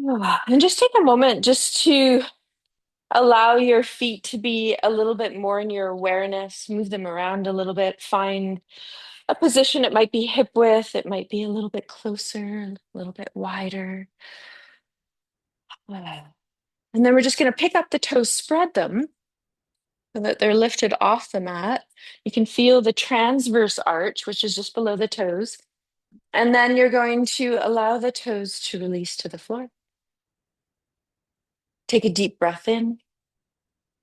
And just take a moment just to allow your feet to be a little bit more in your awareness, move them around a little bit, find a position. It might be hip width, it might be a little bit closer, a little bit wider. Ah. And then we're just going to pick up the toes, spread them so that they're lifted off the mat. You can feel the transverse arch, which is just below the toes. And then you're going to allow the toes to release to the floor. Take a deep breath in,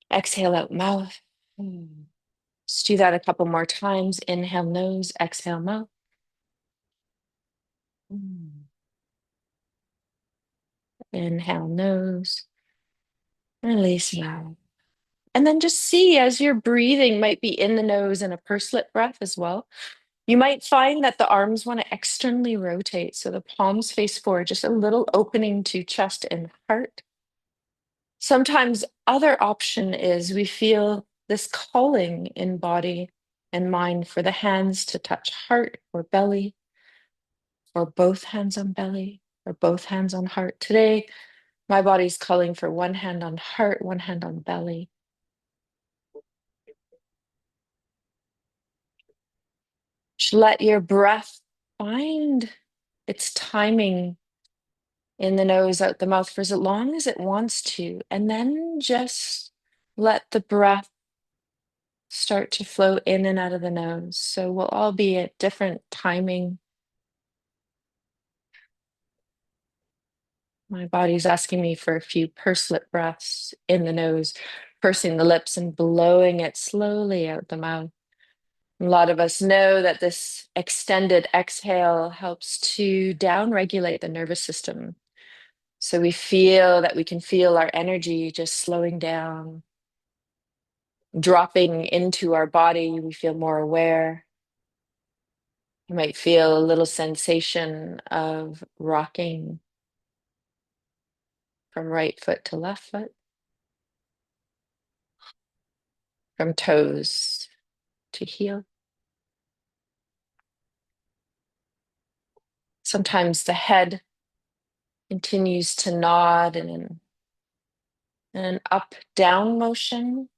exhale out mouth. Let's do that a couple more times. Inhale nose, exhale mouth. Inhale nose, release mouth. And then just see as your breathing might be in the nose and a pursed breath as well. You might find that the arms want to externally rotate. So the palms face forward, just a little opening to chest and heart. Sometimes other option is we feel this calling in body and mind for the hands to touch heart or belly, or both hands on belly, or both hands on heart. Today, my body's calling for one hand on heart, one hand on belly. Just let your breath find its timing in the nose, out the mouth for as long as it wants to. And then just let the breath start to flow in and out of the nose. So we'll all be at different timing. My body's asking me for a few pursed breaths in the nose, pursing the lips and blowing it slowly out the mouth. A lot of us know that this extended exhale helps to downregulate the nervous system. So we feel that we can feel our energy just slowing down, dropping into our body. We feel more aware. You might feel a little sensation of rocking from right foot to left foot, from toes to heel. Sometimes the head continues to nod in an up down motion,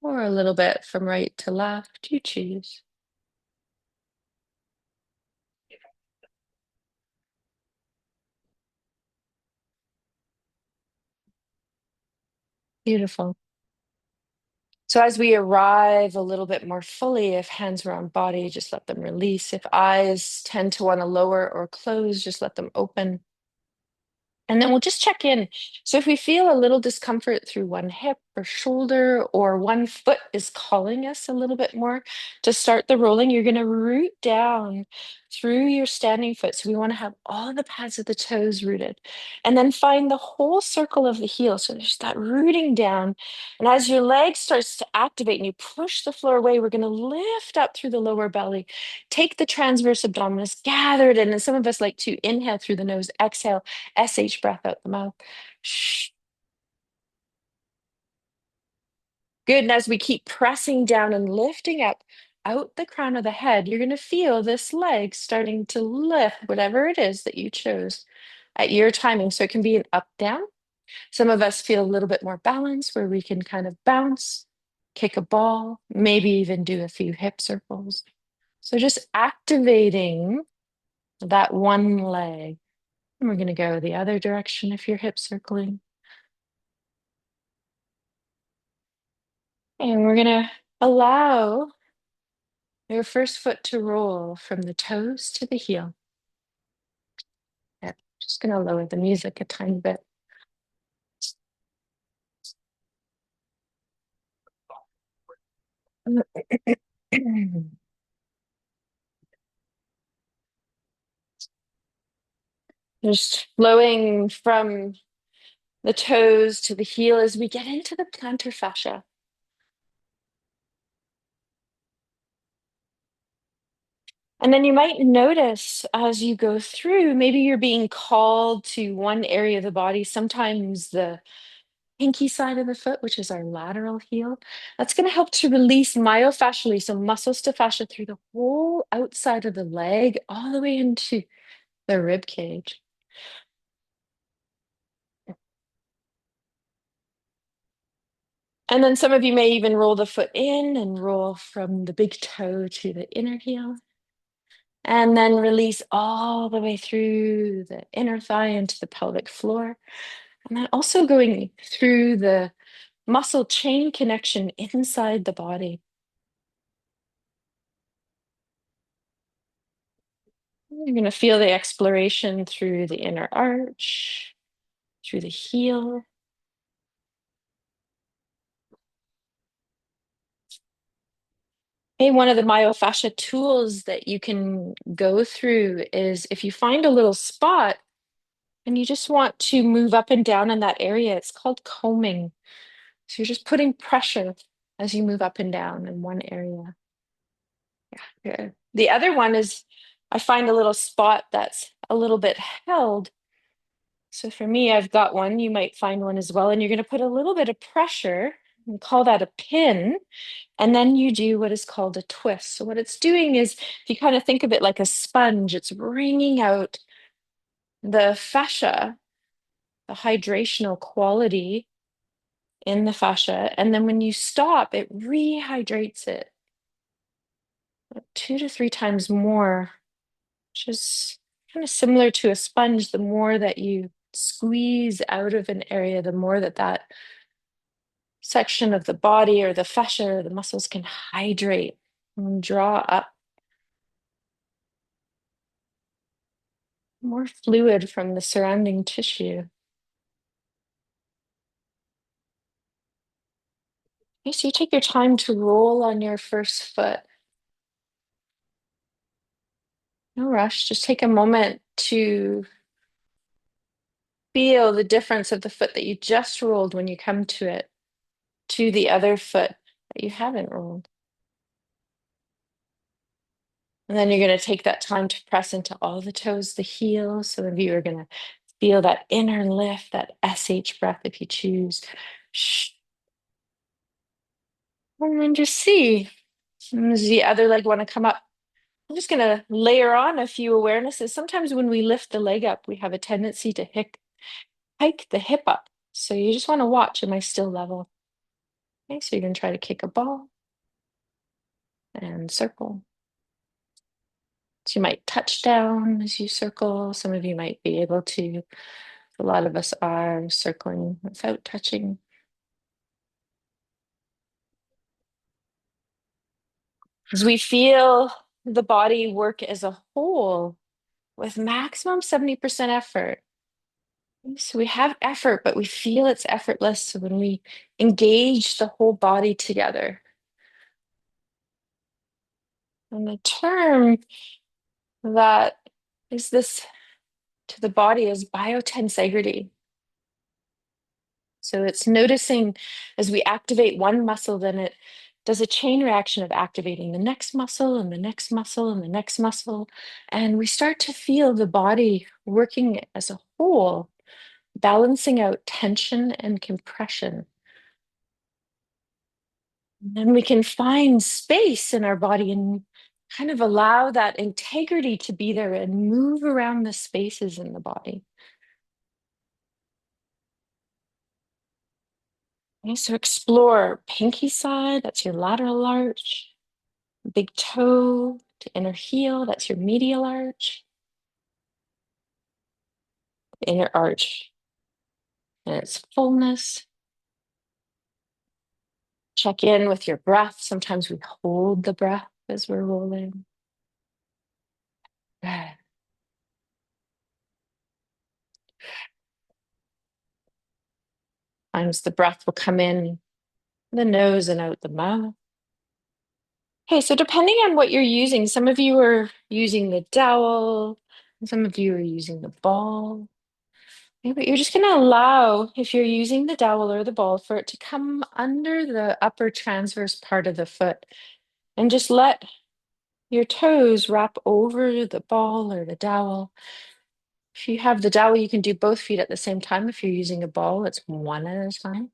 or a little bit from right to left. You choose. Beautiful. So as we arrive a little bit more fully, if hands are on body, just let them release. If eyes tend to want to lower or close, just let them open. And then we'll just check in. So if we feel a little discomfort through one hip or shoulder, or one foot is calling us a little bit more to start the rolling, you're going to root down through your standing foot. So we want to have all the pads of the toes rooted. And then find the whole circle of the heel. So there's that rooting down. And as your leg starts to activate and you push the floor away, we're going to lift up through the lower belly. Take the transverse abdominis, gather it in. And some of us like to inhale through the nose, exhale. SH breath out the mouth. Shh. Good. And as we keep pressing down and lifting up out the crown of the head, you're going to feel this leg starting to lift, whatever it is that you chose at your timing. So it can be an up down. Some of us feel a little bit more balance where we can kind of bounce, kick a ball, maybe even do a few hip circles. So just activating that one leg. And we're going to go the other direction if you're hip circling. And we're going to allow your first foot to roll from the toes to the heel. Yeah, just going to lower the music a tiny bit. Just flowing from the toes to the heel as we get into the plantar fascia. And then you might notice as you go through, maybe you're being called to one area of the body. Sometimes the pinky side of the foot, which is our lateral heel. That's going to help to release myofascially, so muscles to fascia through the whole outside of the leg, all the way into the rib cage. And then some of you may even roll the foot in and roll from the big toe to the inner heel. And then release all the way through the inner thigh into the pelvic floor. And then also going through the muscle chain connection inside the body. You're going to feel the exploration through the inner arch, through the heel. Hey, one of the myofascia tools that you can go through is if you find a little spot and you just want to move up and down in that area, it's called combing. So you're just putting pressure as you move up and down in one area. Yeah, good. The other one is I find a little spot that's a little bit held. So for me, I've got one. You might find one as well. And you're going to put a little bit of pressure and call that a pin. And then you do what is called a twist. So what it's doing is, if you kind of think of it like a sponge, it's wringing out the fascia, the hydrational quality in the fascia. And then when you stop, it rehydrates it 2 to 3 times more, which is kind of similar to a sponge. The more that you squeeze out of an area, the more that that section of the body or the fascia or the muscles can hydrate and draw up more fluid from the surrounding tissue. Okay, so you take your time to roll on your first foot. No rush, just take a moment to feel the difference of the foot that you just rolled when you come to it to the other foot that you haven't rolled. And then you're going to take that time to press into all the toes, the heels. Some of you are going to feel that inner lift, that SH breath if you choose. Shh. And then just see. Does the other leg want to come up? I'm just going to layer on a few awarenesses. Sometimes when we lift the leg up, we have a tendency to hike the hip up. So you just want to watch, am I still level? Okay, so you're going to try to kick a ball and circle. So you might touch down as you circle. Some of you might be able to. A lot of us are circling without touching. As we feel the body work as a whole with maximum 70% effort. So we have effort, but we feel it's effortless when we engage the whole body together. And the term that is this to the body is biotensegrity. So it's noticing as we activate one muscle, then it does a chain reaction of activating the next muscle and the next muscle and the next muscle. And we start to feel the body working as a whole, balancing out tension and compression. And then we can find space in our body and kind of allow that integrity to be there and move around the spaces in the body. Okay, so explore pinky side, that's your lateral arch, big toe to inner heel, that's your medial arch, inner arch and its fullness. Check in with your breath. Sometimes we hold the breath as we're rolling. Good. Sometimes the breath will come in the nose and out the mouth. Okay, so depending on what you're using, some of you are using the dowel, and some of you are using the ball. Okay, but you're just going to allow, if you're using the dowel or the ball, for it to come under the upper transverse part of the foot and just let your toes wrap over the ball or the dowel. If you have the dowel, you can do both feet at the same time. If you're using a ball, it's one at a time.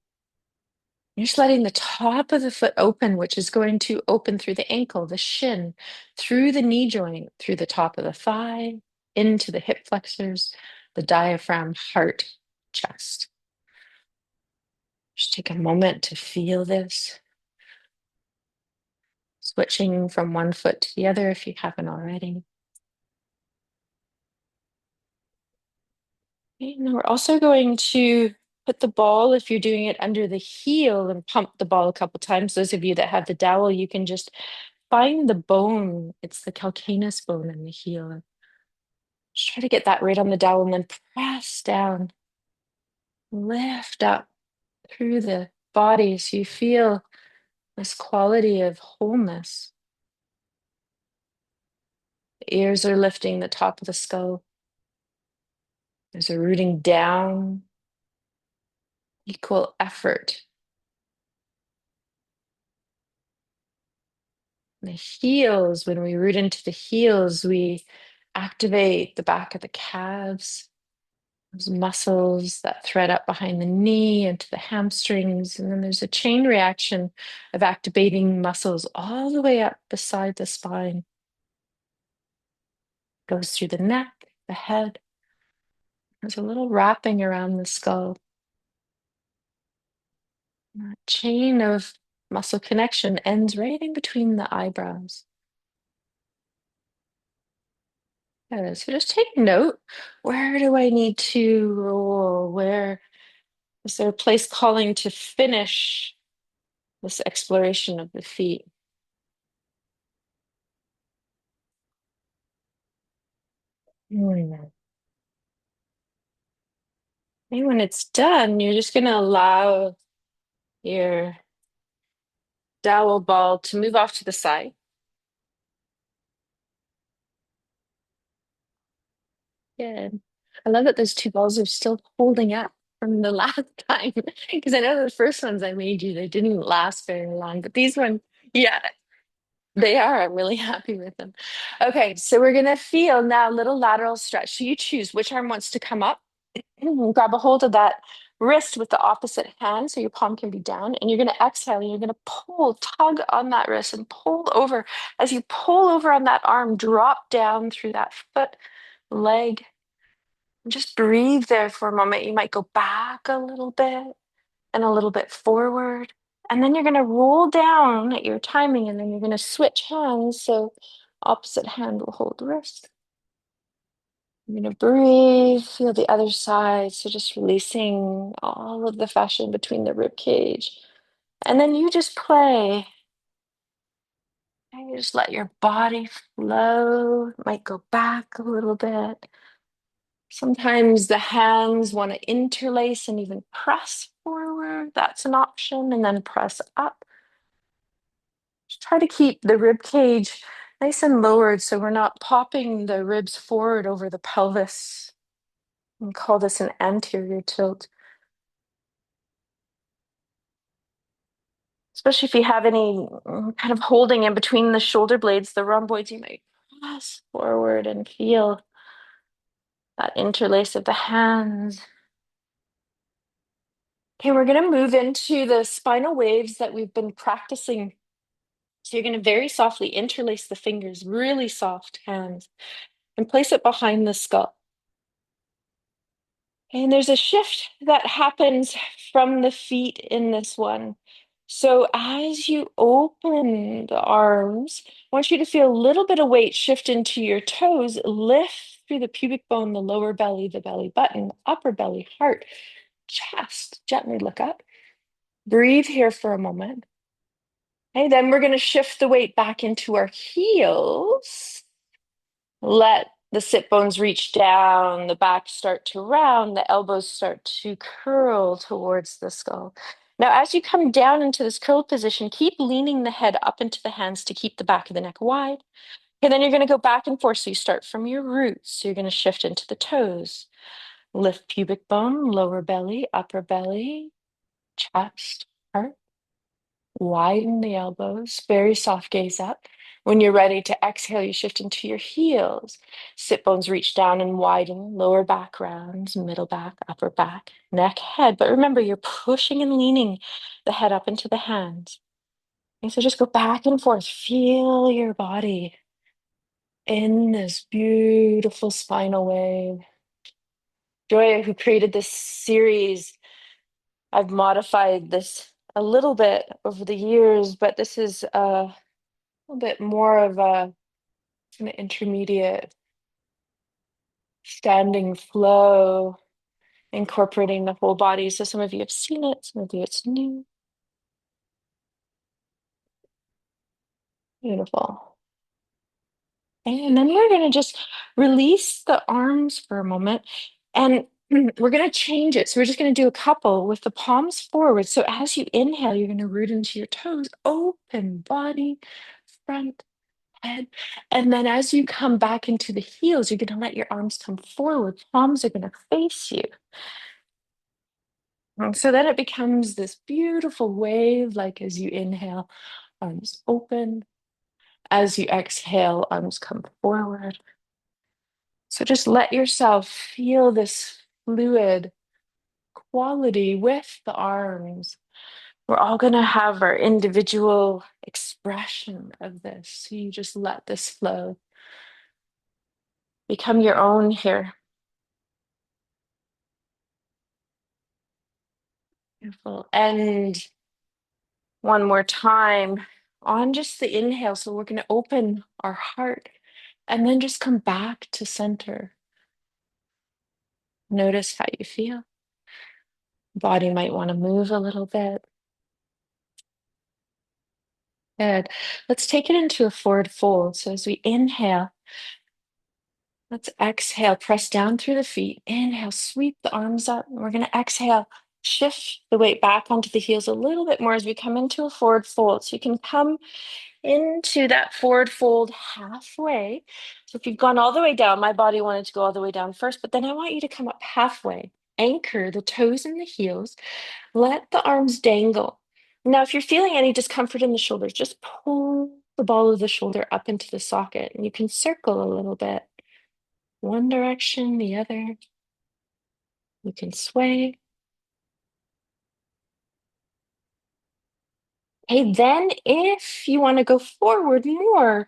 You're just letting the top of the foot open, which is going to open through the ankle, the shin, through the knee joint, through the top of the thigh, into the hip flexors, the diaphragm, heart, chest. Just take a moment to feel this, switching from one foot to the other if you haven't already. Okay, now we're also going to put the ball, if you're doing it under the heel, and pump the ball a couple times. Those of you that have the dowel, you can just find the bone. It's the calcaneus bone in the heel. Just try to get that right on the dowel and then press down, lift up through the body so you feel this quality of wholeness. The ears are lifting, the top of the skull. There's a rooting down, equal effort. The heels, when we root into the heels, we activate the back of the calves, those muscles that thread up behind the knee into the hamstrings. And then there's a chain reaction of activating muscles all the way up beside the spine. Goes through the neck, the head. There's a little wrapping around the skull. That chain of muscle connection ends right in between the eyebrows. So just take note. Where do I need to roll? Where is there a place calling to finish this exploration of the feet? Hmm. And when it's done, you're just going to allow your dowel ball to move off to the side. Good. I love that those two balls are still holding up from the last time because I know the first ones I made you, they didn't last very long, but these ones, yeah, they are. I'm really happy with them. Okay, so we're gonna feel now a little lateral stretch. So you choose which arm wants to come up. Grab a hold of that wrist with the opposite hand so your palm can be down. And you're gonna exhale and you're gonna pull, tug on that wrist and pull over. As you pull over on that arm, drop down through that foot, leg. Just breathe there for a moment. You might go back a little bit and a little bit forward. And then you're going to roll down at your timing, and then you're going to switch hands. So opposite hand will hold the wrist. You're going to breathe, feel the other side. So just releasing all of the fascia in between the rib cage. And then you just play. And you just let your body flow. Might go back a little bit. Sometimes the hands want to interlace and even press forward. That's an option. And then press up. Just try to keep the rib cage nice and lowered so we're not popping the ribs forward over the pelvis. We call this an anterior tilt. Especially if you have any kind of holding in between the shoulder blades, the rhomboids, you might press forward and feel that interlace of the hands. Okay, we're going to move into the spinal waves that we've been practicing. So you're going to very softly interlace the fingers, really soft hands, and place it behind the skull. And there's a shift that happens from the feet in this one. So as you open the arms, I want you to feel a little bit of weight shift into your toes, lift through the pubic bone, the lower belly, the belly button, upper belly, heart, chest. Gently look up. Breathe here for a moment. Okay, then we're going to shift the weight back into our heels. Let the sit bones reach down, the back start to round, the elbows start to curl towards the skull. Now, as you come down into this curled position, keep leaning the head up into the hands to keep the back of the neck wide. And then you're going to go back and forth. So you start from your roots. So you're going to shift into the toes. Lift pubic bone, lower belly, upper belly, chest, heart. Widen the elbows, very soft gaze up. When you're ready to exhale, you shift into your heels. Sit bones reach down and widen, lower back rounds, middle back, upper back, neck, head. But remember, you're pushing and leaning the head up into the hands. And so just go back and forth. Feel your body in this beautiful spinal wave. Joya, who created this series, I've modified this a little bit over the years, but this is a little bit more of an intermediate standing flow, incorporating the whole body. So some of you have seen it, some of you it's new. Beautiful. And then we're going to just release the arms for a moment and we're going to change it. So we're just going to do a couple with the palms forward. So as you inhale, you're going to root into your toes, open body, front, head. And then as you come back into the heels, you're going to let your arms come forward. Palms are going to face you. And so then it becomes this beautiful wave, like as you inhale, arms open. As you exhale, arms come forward. So just let yourself feel this fluid quality with the arms. We're all going to have our individual expression of this. So you just let this flow. Become your own here. Beautiful. And one more time on just the inhale. So we're going to open our heart and then just come back to center. Notice how you feel. Body might want to move a little bit. Good. Let's take it into a forward fold. So as we inhale, let's exhale, press down through the feet. Inhale, sweep the arms up. And we're going to exhale, shift the weight back onto the heels a little bit more as we come into a forward fold. So you can come into that forward fold halfway. So if you've gone all the way down, my body wanted to go all the way down first, but then I want you to come up halfway. Anchor the toes and the heels. Let the arms dangle. Now, if you're feeling any discomfort in the shoulders, just pull the ball of the shoulder up into the socket and you can circle a little bit. One direction, the other. You can sway. Okay, then if you want to go forward more,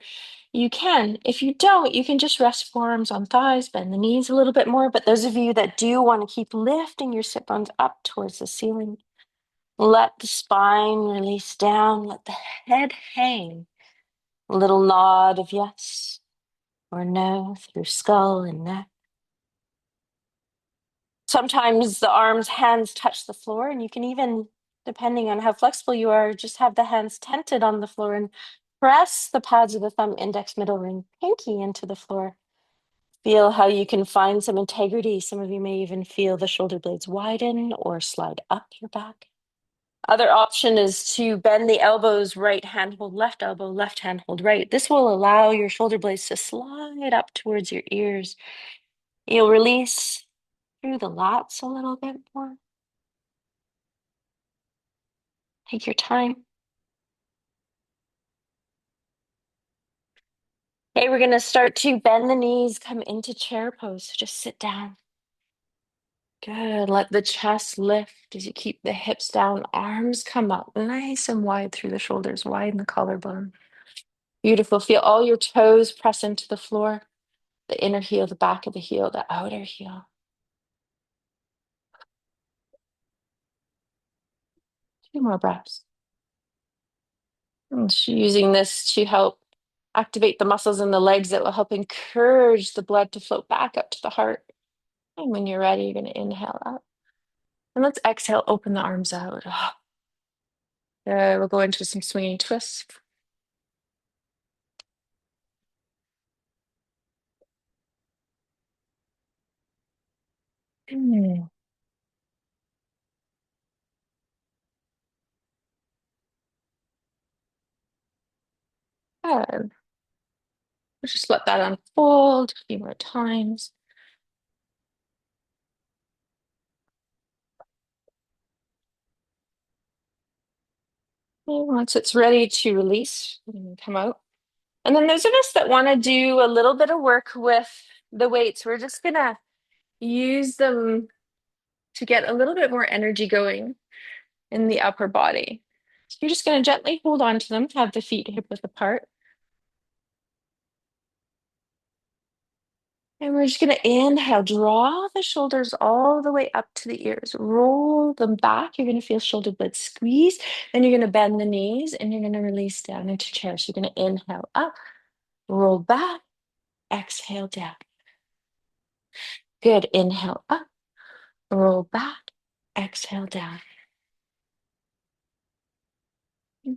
you can. If you don't, you can just rest forearms on thighs, bend the knees a little bit more. But those of you that do want to keep lifting your sit bones up towards the ceiling, let the spine release down, let the head hang. A little nod of yes or no through skull and neck. Sometimes the arms, hands touch the floor, and you can even, depending on how flexible you are, just have the hands tented on the floor and press the pads of the thumb, index, middle ring, pinky into the floor. Feel how you can find some integrity. Some of you may even feel the shoulder blades widen or slide up your back. Other option is to bend the elbows, right hand hold left elbow, left hand hold right. This will allow your shoulder blades to slide up towards your ears. You'll release through the lats a little bit more. Take your time. Okay, we're going to start to bend the knees, come into chair pose. So just sit down. Good. Let the chest lift as you keep the hips down. Arms come up nice and wide through the shoulders, widen the collarbone. Beautiful. Feel all your toes press into the floor. The inner heel, the back of the heel, the outer heel. Two more breaths. And using this to help activate the muscles in the legs that will help encourage the blood to flow back up to the heart. And when you're ready, you're going to inhale up. And let's exhale, open the arms out. We'll go into some swinging twists. Mm. Good. Let's just let that unfold a few more times. And once it's ready to release, you can come out. And then those of us that want to do a little bit of work with the weights, we're just going to use them to get a little bit more energy going in the upper body. So you're just going to gently hold on to them, have the feet hip width apart. And we're just going to inhale, draw the shoulders all the way up to the ears, roll them back. You're going to feel shoulder blades squeeze. Then you're going to bend the knees and you're going to release down into chair. So you're going to inhale up, roll back, exhale down. Good. Inhale up, roll back, exhale down.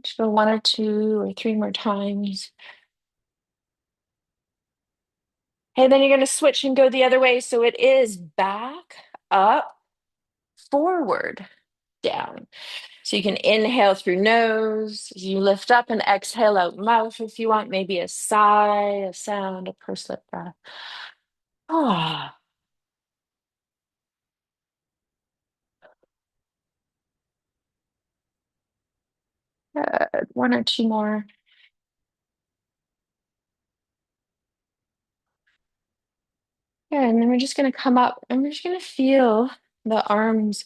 Just go one or two or three more times. Okay, then you're going to switch and go the other way. So it is back, up, forward, down. So you can inhale through nose, you lift up and exhale out mouth if you want, maybe a sigh, a sound, a pursed lip breath. Ah, good. One or two more. Yeah, and then we're just going to come up and we're just going to feel the arms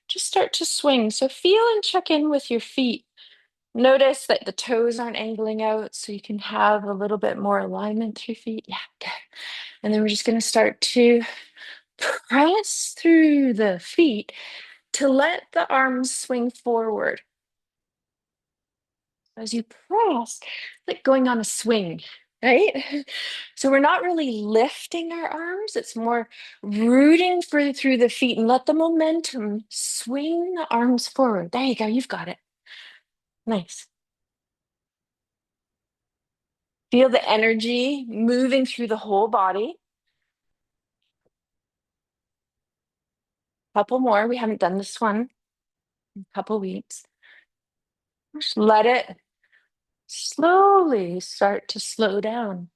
just start to swing. So feel and check in with your feet. Notice that the toes aren't angling out, so you can have a little bit more alignment through feet. Yeah, good. And then we're just going to start to press through the feet to let the arms swing forward. As you press, like going on a swing, right? So we're not really lifting our arms, it's more rooting through the feet and let the momentum swing the arms forward. There you go, you've got it. Nice. Feel the energy moving through the whole body. Couple more. We haven't done this one in a couple weeks. Just let it slowly start to slow down.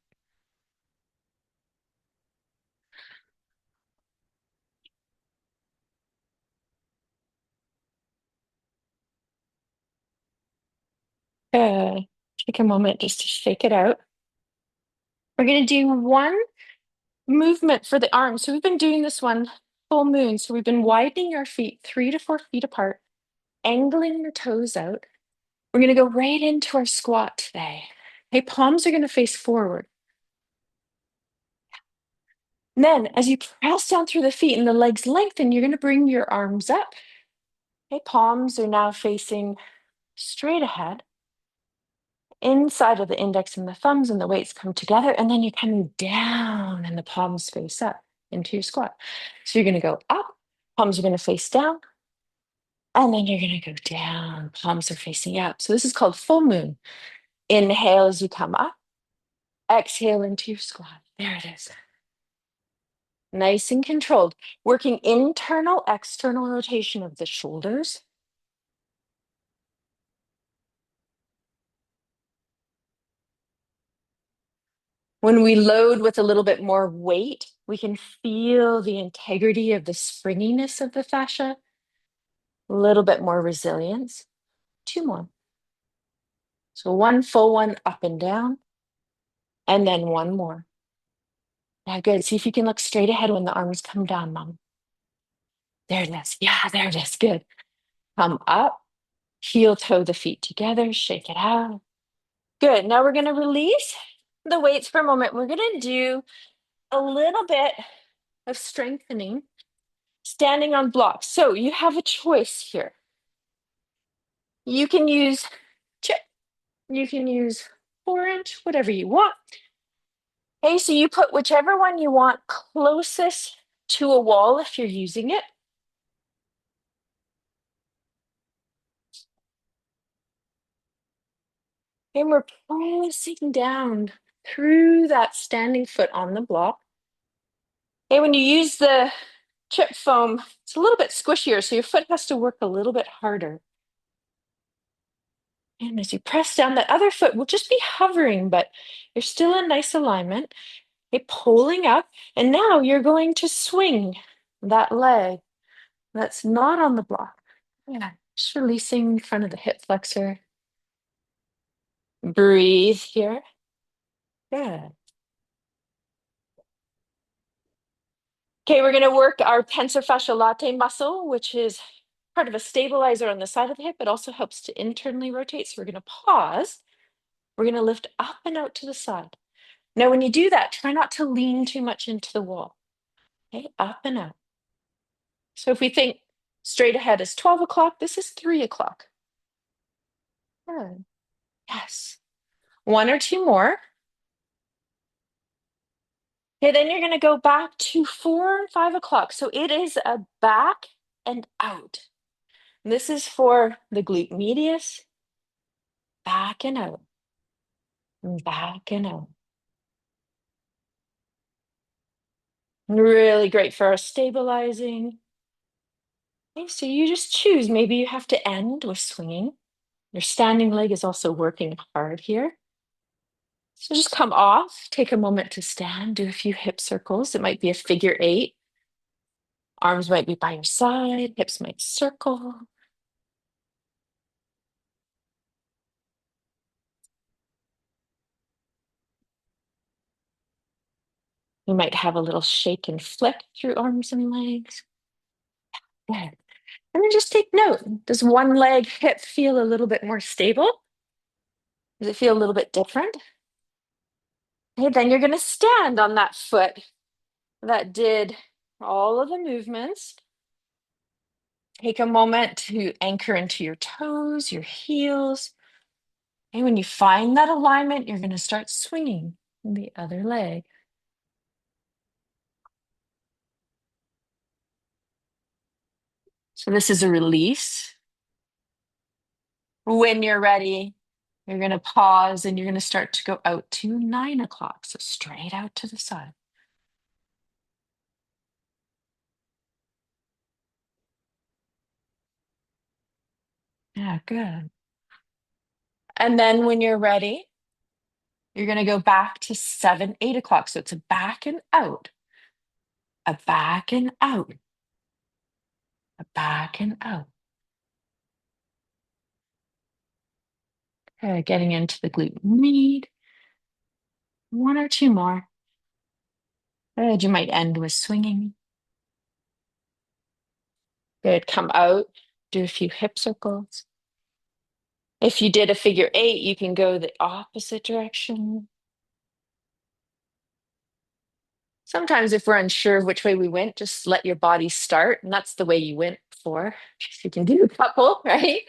Good. Take a moment just to shake it out. We're going to do one movement for the arms. So we've been doing this one full moon. So we've been widening our feet 3 to 4 feet apart, angling the toes out. We're going to go right into our squat today. Okay, palms are going to face forward. And then as you press down through the feet and the legs lengthen, you're going to bring your arms up. Okay, palms are now facing straight ahead. Inside of the index and the thumbs and the weights come together, and then you're coming down and the palms face up into your squat. So you're going to go up, palms are going to face down, and then you're going to go down, palms are facing up. So this is called full moon. Inhale as you come up, exhale into your squat. There it is. Nice and controlled. Working internal, external rotation of the shoulders. When we load with a little bit more weight, we can feel the integrity of the springiness of the fascia, a little bit more resilience. Two more. So one full one up and down, and then one more. Yeah, good. See if you can look straight ahead when the arms come down, Mom. There it is. Yeah, there it is. Good. Come up, heel toe the feet together, shake it out. Good. Now we're going to release the weights for a moment. We're going to do a little bit of strengthening standing on blocks. So you have a choice here. You can use chip, you can use 4-inch, whatever you want. Okay, so you put whichever one you want closest to a wall if you're using it. And we're pressing down through that standing foot on the block. Okay, when you use the chip foam, it's a little bit squishier, so your foot has to work a little bit harder. And as you press down, that other foot will just be hovering, but you're still in nice alignment. Okay, pulling up, and now you're going to swing that leg that's not on the block. Yeah, just releasing in front of the hip flexor. Breathe here. Good. Okay, we're going to work our tensor fascia latae muscle, which is part of a stabilizer on the side of the hip. It also helps to internally rotate. So we're going to pause. We're going to lift up and out to the side. Now, when you do that, try not to lean too much into the wall. Okay, up and out. So if we think straight ahead is 12 o'clock, this is 3 o'clock. Good. Yes. One or two more. Okay, then you're going to go back to 4 and 5 o'clock. So it is a back and out. This is for the glute medius, back and out, and back and out. Really great for our stabilizing. Okay, so you just choose. Maybe you have to end with swinging. Your standing leg is also working hard here. So just come off, take a moment to stand, do a few hip circles. It might be a figure eight. Arms might be by your side, hips might circle. You might have a little shake and flick through arms and legs. Good. And then just take note. Does one leg hip feel a little bit more stable? Does it feel a little bit different? Okay, then you're going to stand on that foot that did all of the movements. Take a moment to anchor into your toes, your heels. And when you find that alignment, you're going to start swinging the other leg. So this is a release. When you're ready, you're going to pause and you're going to start to go out to 9 o'clock. So straight out to the side. Yeah, good. And then when you're ready, you're going to go back to 7, 8 o'clock. So it's a back and out, a back and out, a back and out. Okay, getting into the glute med. One or two more. Good. You might end with swinging. Good. Come out, do a few hip circles. If you did a figure eight, you can go the opposite direction. Sometimes, if we're unsure of which way we went, just let your body start. And that's the way you went before. You can do a couple, right?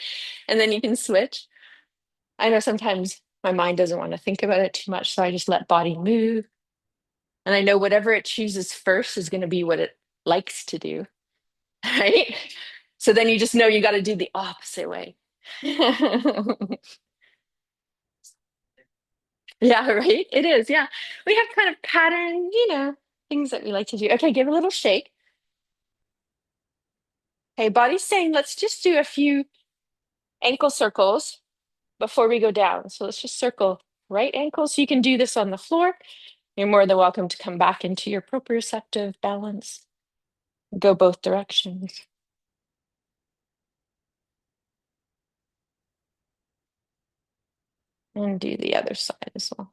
And then you can switch. I know sometimes my mind doesn't want to think about it too much. So I just let body move. And I know whatever it chooses first is going to be what it likes to do, right? So then you just know you got to do the opposite way. Yeah, right. It is. Yeah. We have kind of pattern, things that we like to do. Okay, give a little shake. Okay, body's saying let's just do a few ankle circles before we go down. So let's just circle right ankle. So you can do this on the floor. You're more than welcome to come back into your proprioceptive balance. Go both directions. And do the other side as well.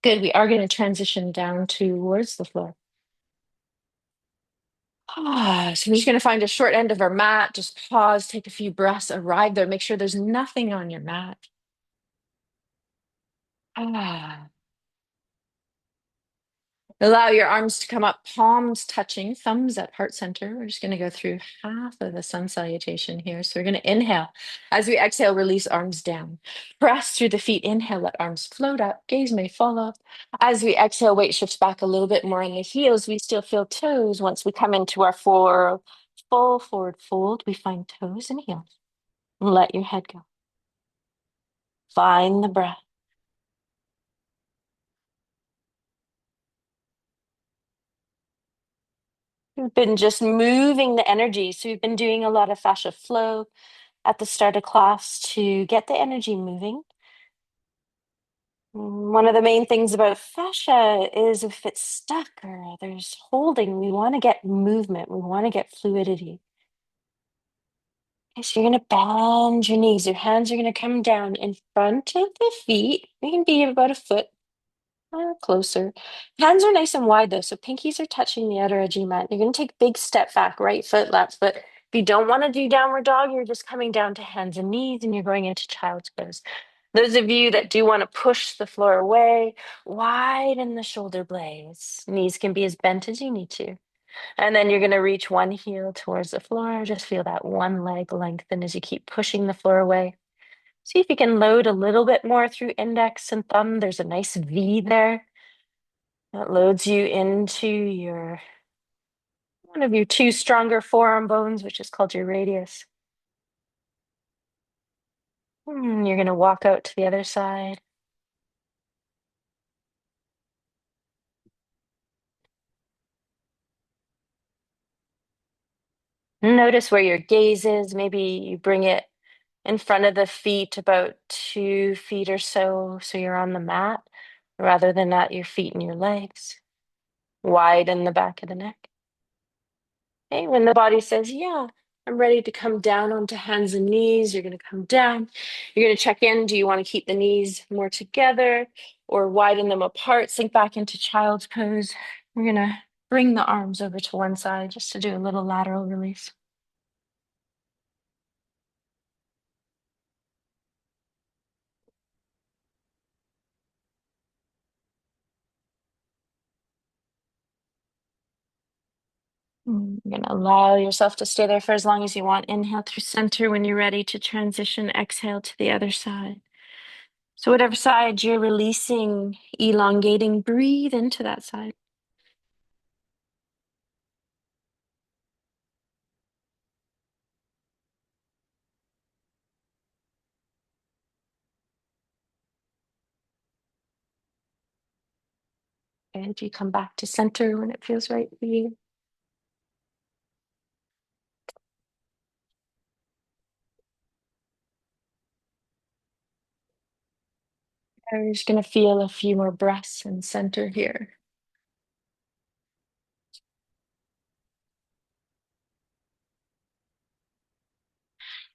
Good. We are going to transition down towards the floor. So we're just going to find a short end of our mat. Just pause, take a few breaths, arrive there. Make sure there's nothing on your mat. Ah. Allow your arms to come up, palms touching, thumbs at heart center. We're just going to go through half of the sun salutation here. So we're going to inhale. As we exhale, release arms down. Press through the feet. Inhale, let arms float up. Gaze may fall off. As we exhale, weight shifts back a little bit more on the heels. We still feel toes. Once we come into our full forward fold, we find toes and heels. Let your head go. Find the breath. We've been just moving the energy. So we've been doing a lot of fascia flow at the start of class to get the energy moving. One of the main things about fascia is if it's stuck or there's holding, we want to get movement. We want to get fluidity. Okay, so you're going to bend your knees. Your hands are going to come down in front of the feet. They can be about a foot Closer. Hands are nice and wide though, so pinkies are touching the outer edge of your mat. You're going to take big step back, right foot, left foot. If you don't want to do downward dog, you're just coming down to hands and knees and you're going into child's pose. Those of you that do want to push the floor away, widen the shoulder blades. Knees can be as bent as you need to. And then you're going to reach one heel towards the floor. Just feel that one leg lengthen as you keep pushing the floor away. See if you can load a little bit more through index and thumb. There's a nice V there that loads you into your one of your two stronger forearm bones, which is called your radius. You're going to walk out to the other side. Notice where your gaze is. Maybe you bring it in front of the feet about 2 feet or so, so you're on the mat rather than at your feet and your legs. Widen the back of the neck. Okay, when the body says, yeah, I'm ready to come down onto hands and knees, you're going to come down. You're going to check in. Do you want to keep the knees more together or widen them apart? Sink back into child's pose. We're going to bring the arms over to one side just to do a little lateral release. You're going to allow yourself to stay there for as long as you want. Inhale through center when you're ready to transition. Exhale to the other side. So, whatever side you're releasing, elongating, breathe into that side. And you come back to center when it feels right for you. We're just going to feel a few more breaths in center here.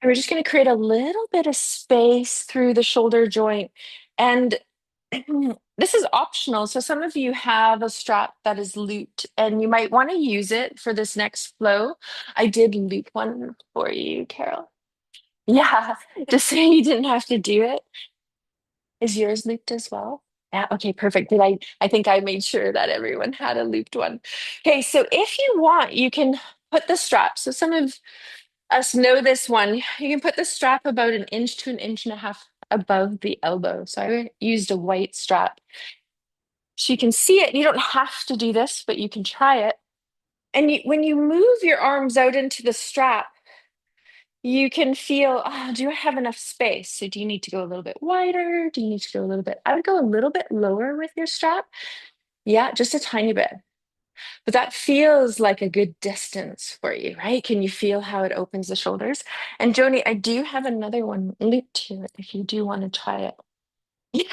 And we're just going to create a little bit of space through the shoulder joint. And this is optional. So some of you have a strap that is looped and you might want to use it for this next flow. I did loop one for you, Carol. Yeah, just so you didn't have to do it. Is yours looped as well? Yeah, okay, perfect. I think I made sure that everyone had a looped one. Okay, so if you want, you can put the strap. So some of us know this one. You can put the strap about an inch to an inch and a half above the elbow. So I used a white strap. So you can see it. You don't have to do this, but you can try it. And when you move your arms out into the strap, you can feel, oh, do I have enough space? So do you need to go a little bit wider? Do you need to go a little bit? I would go a little bit lower with your strap. Yeah, just a tiny bit. But that feels like a good distance for you, right? Can you feel how it opens the shoulders? And Joni, I do have another one looped to it if you do want to try it.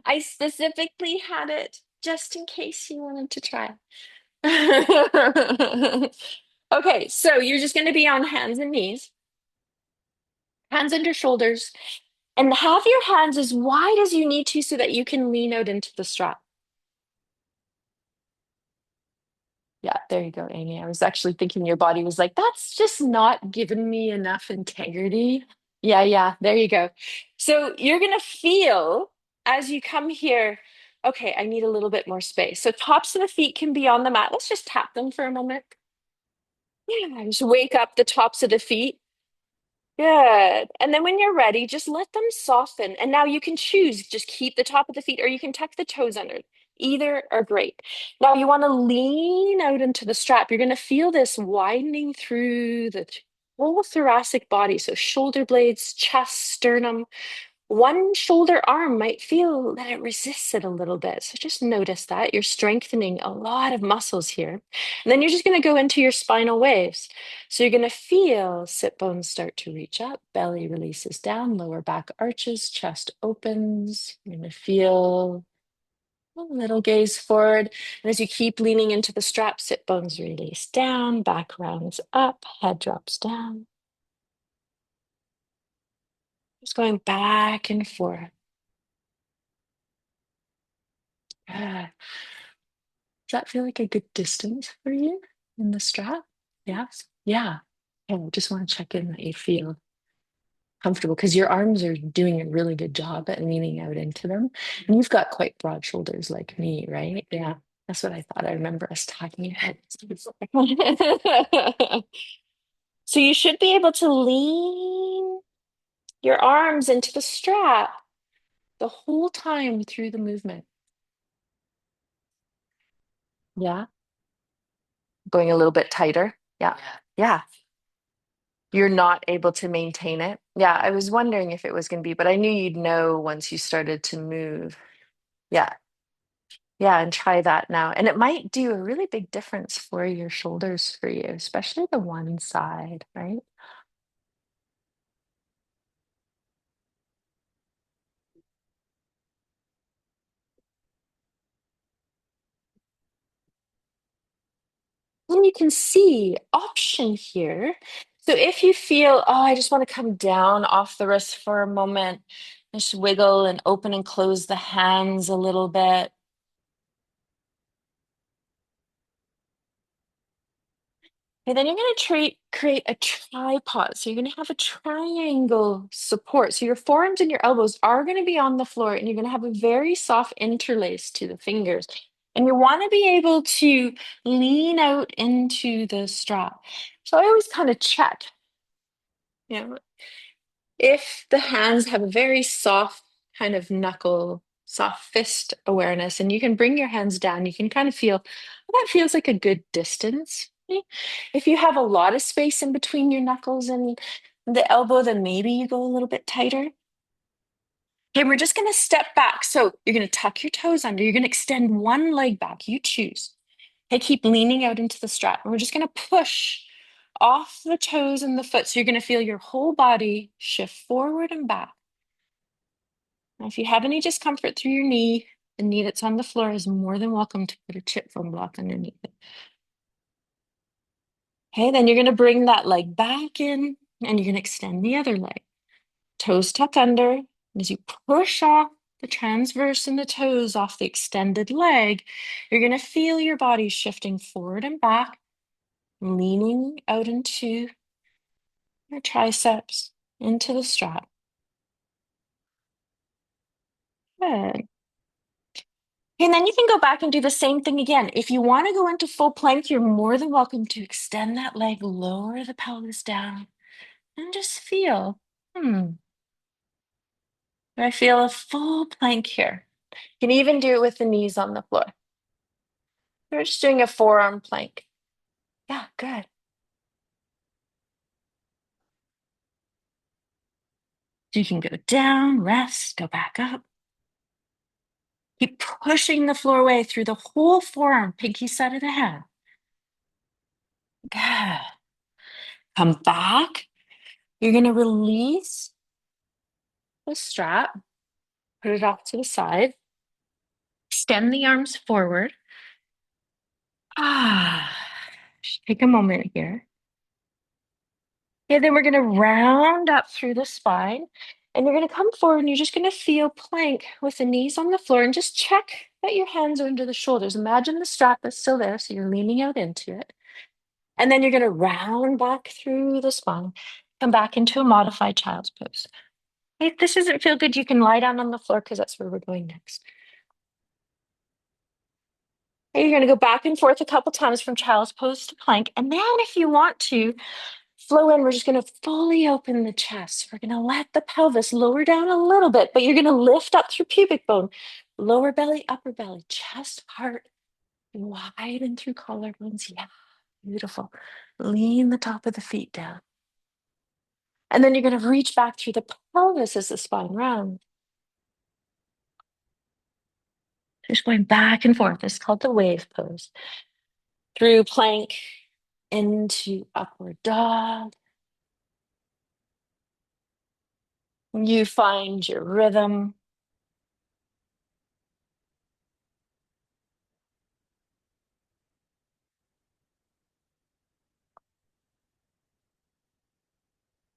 I specifically had it just in case you wanted to try. Okay, so you're just going to be on hands and knees, hands under shoulders, and have your hands as wide as you need to so that you can lean out into the strap. Yeah, there you go, Amy. I was actually thinking your body was like, that's just not giving me enough integrity. Yeah, yeah, there you go. So you're going to feel as you come here, okay, I need a little bit more space. So tops of the feet can be on the mat. Let's just tap them for a moment. Yeah, just wake up the tops of the feet. Good. And then when you're ready, just let them soften. And now you can choose, just keep the top of the feet or you can tuck the toes under. Either are great. Now you want to lean out into the strap. You're going to feel this widening through the whole thoracic body. So shoulder blades, chest, sternum. One shoulder arm might feel that it resists it a little bit. So just notice that you're strengthening a lot of muscles here. And then you're just going to go into your spinal waves. So you're going to feel sit bones start to reach up, belly releases down, lower back arches, chest opens. You're going to feel a little gaze forward. And as you keep leaning into the strap, sit bones release down, back rounds up, head drops down. Just going back and forth. Does that feel like a good distance for you in the strap? Yes. Yeah. Okay, I just want to check in that you feel comfortable because your arms are doing a really good job at leaning out into them. And you've got quite broad shoulders like me, right? Yeah. That's what I thought. I remember us talking about this. So you should be able to lean your arms into the strap the whole time through the movement. Yeah. Going a little bit tighter. Yeah. Yeah. You're not able to maintain it. Yeah. I was wondering if it was going to be, but I knew you'd know once you started to move. Yeah. Yeah. And try that now. And it might do a really big difference for your shoulders for you, especially the one side, right? And you can see option here. So if you feel, oh, I just want to come down off the wrist for a moment, just wiggle and open and close the hands a little bit. And then you're going to create a tripod. So you're going to have a triangle support. So your forearms and your elbows are going to be on the floor, and you're going to have a very soft interlace to the fingers. And you want to be able to lean out into the strap. So I always kind of check, you know, if the hands have a very soft kind of knuckle, soft fist awareness, and you can bring your hands down, you can kind of feel well, that feels like a good distance. Okay? If you have a lot of space in between your knuckles and the elbow, then maybe you go a little bit tighter. Okay, we're just going to step back. So you're going to tuck your toes under. You're going to extend one leg back. You choose. Okay, keep leaning out into the strap. And we're just going to push off the toes and the foot. So you're going to feel your whole body shift forward and back. Now, if you have any discomfort through your knee, the knee that's on the floor is more than welcome to put a chip foam block underneath it. Okay, then you're going to bring that leg back in and you're going to extend the other leg. Toes tucked under. And as you push off the transverse and the toes off the extended leg, you're going to feel your body shifting forward and back, leaning out into your triceps, into the strap. Good. And then you can go back and do the same thing again. If you want to go into full plank, you're more than welcome to extend that leg, lower the pelvis down, and just feel, do I feel a full plank here? You can even do it with the knees on the floor. We're just doing a forearm plank. Yeah, good. So you can go down, rest, go back up. Keep pushing the floor away through the whole forearm, pinky side of the hand. Good. Come back. You're going to release the strap, put it off to the side. Extend the arms forward. Ah, just take a moment here. Yeah, then we're going to round up through the spine and you're going to come forward and you're just going to feel plank with the knees on the floor and just check that your hands are under the shoulders. Imagine the strap is still there, so you're leaning out into it. And then you're going to round back through the spine, come back into a modified child's pose. If this doesn't feel good, you can lie down on the floor because that's where we're going next. You're going to go back and forth a couple times from child's pose to plank. And then if you want to flow in, we're just going to fully open the chest. We're going to let the pelvis lower down a little bit, but you're going to lift up through pubic bone, lower belly, upper belly, chest, heart, widen through collarbones. Yeah, beautiful. Lean the top of the feet down. And then you're going to reach back through the pelvis as the spine rounds. Just going back and forth. It's called the wave pose. Through plank into upward dog. You find your rhythm.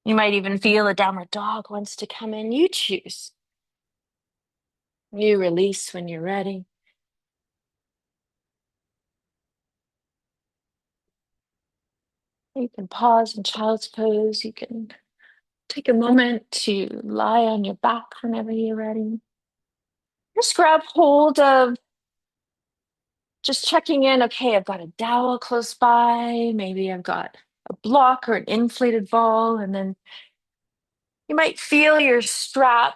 You might even feel a downward dog wants to come in. You choose. You release when you're ready. You can pause in child's pose. You can take a moment to lie on your back whenever you're ready. Just grab hold of just checking in. Okay, I've got a dowel close by. Maybe I've got a block or an inflated ball. And then you might feel your strap.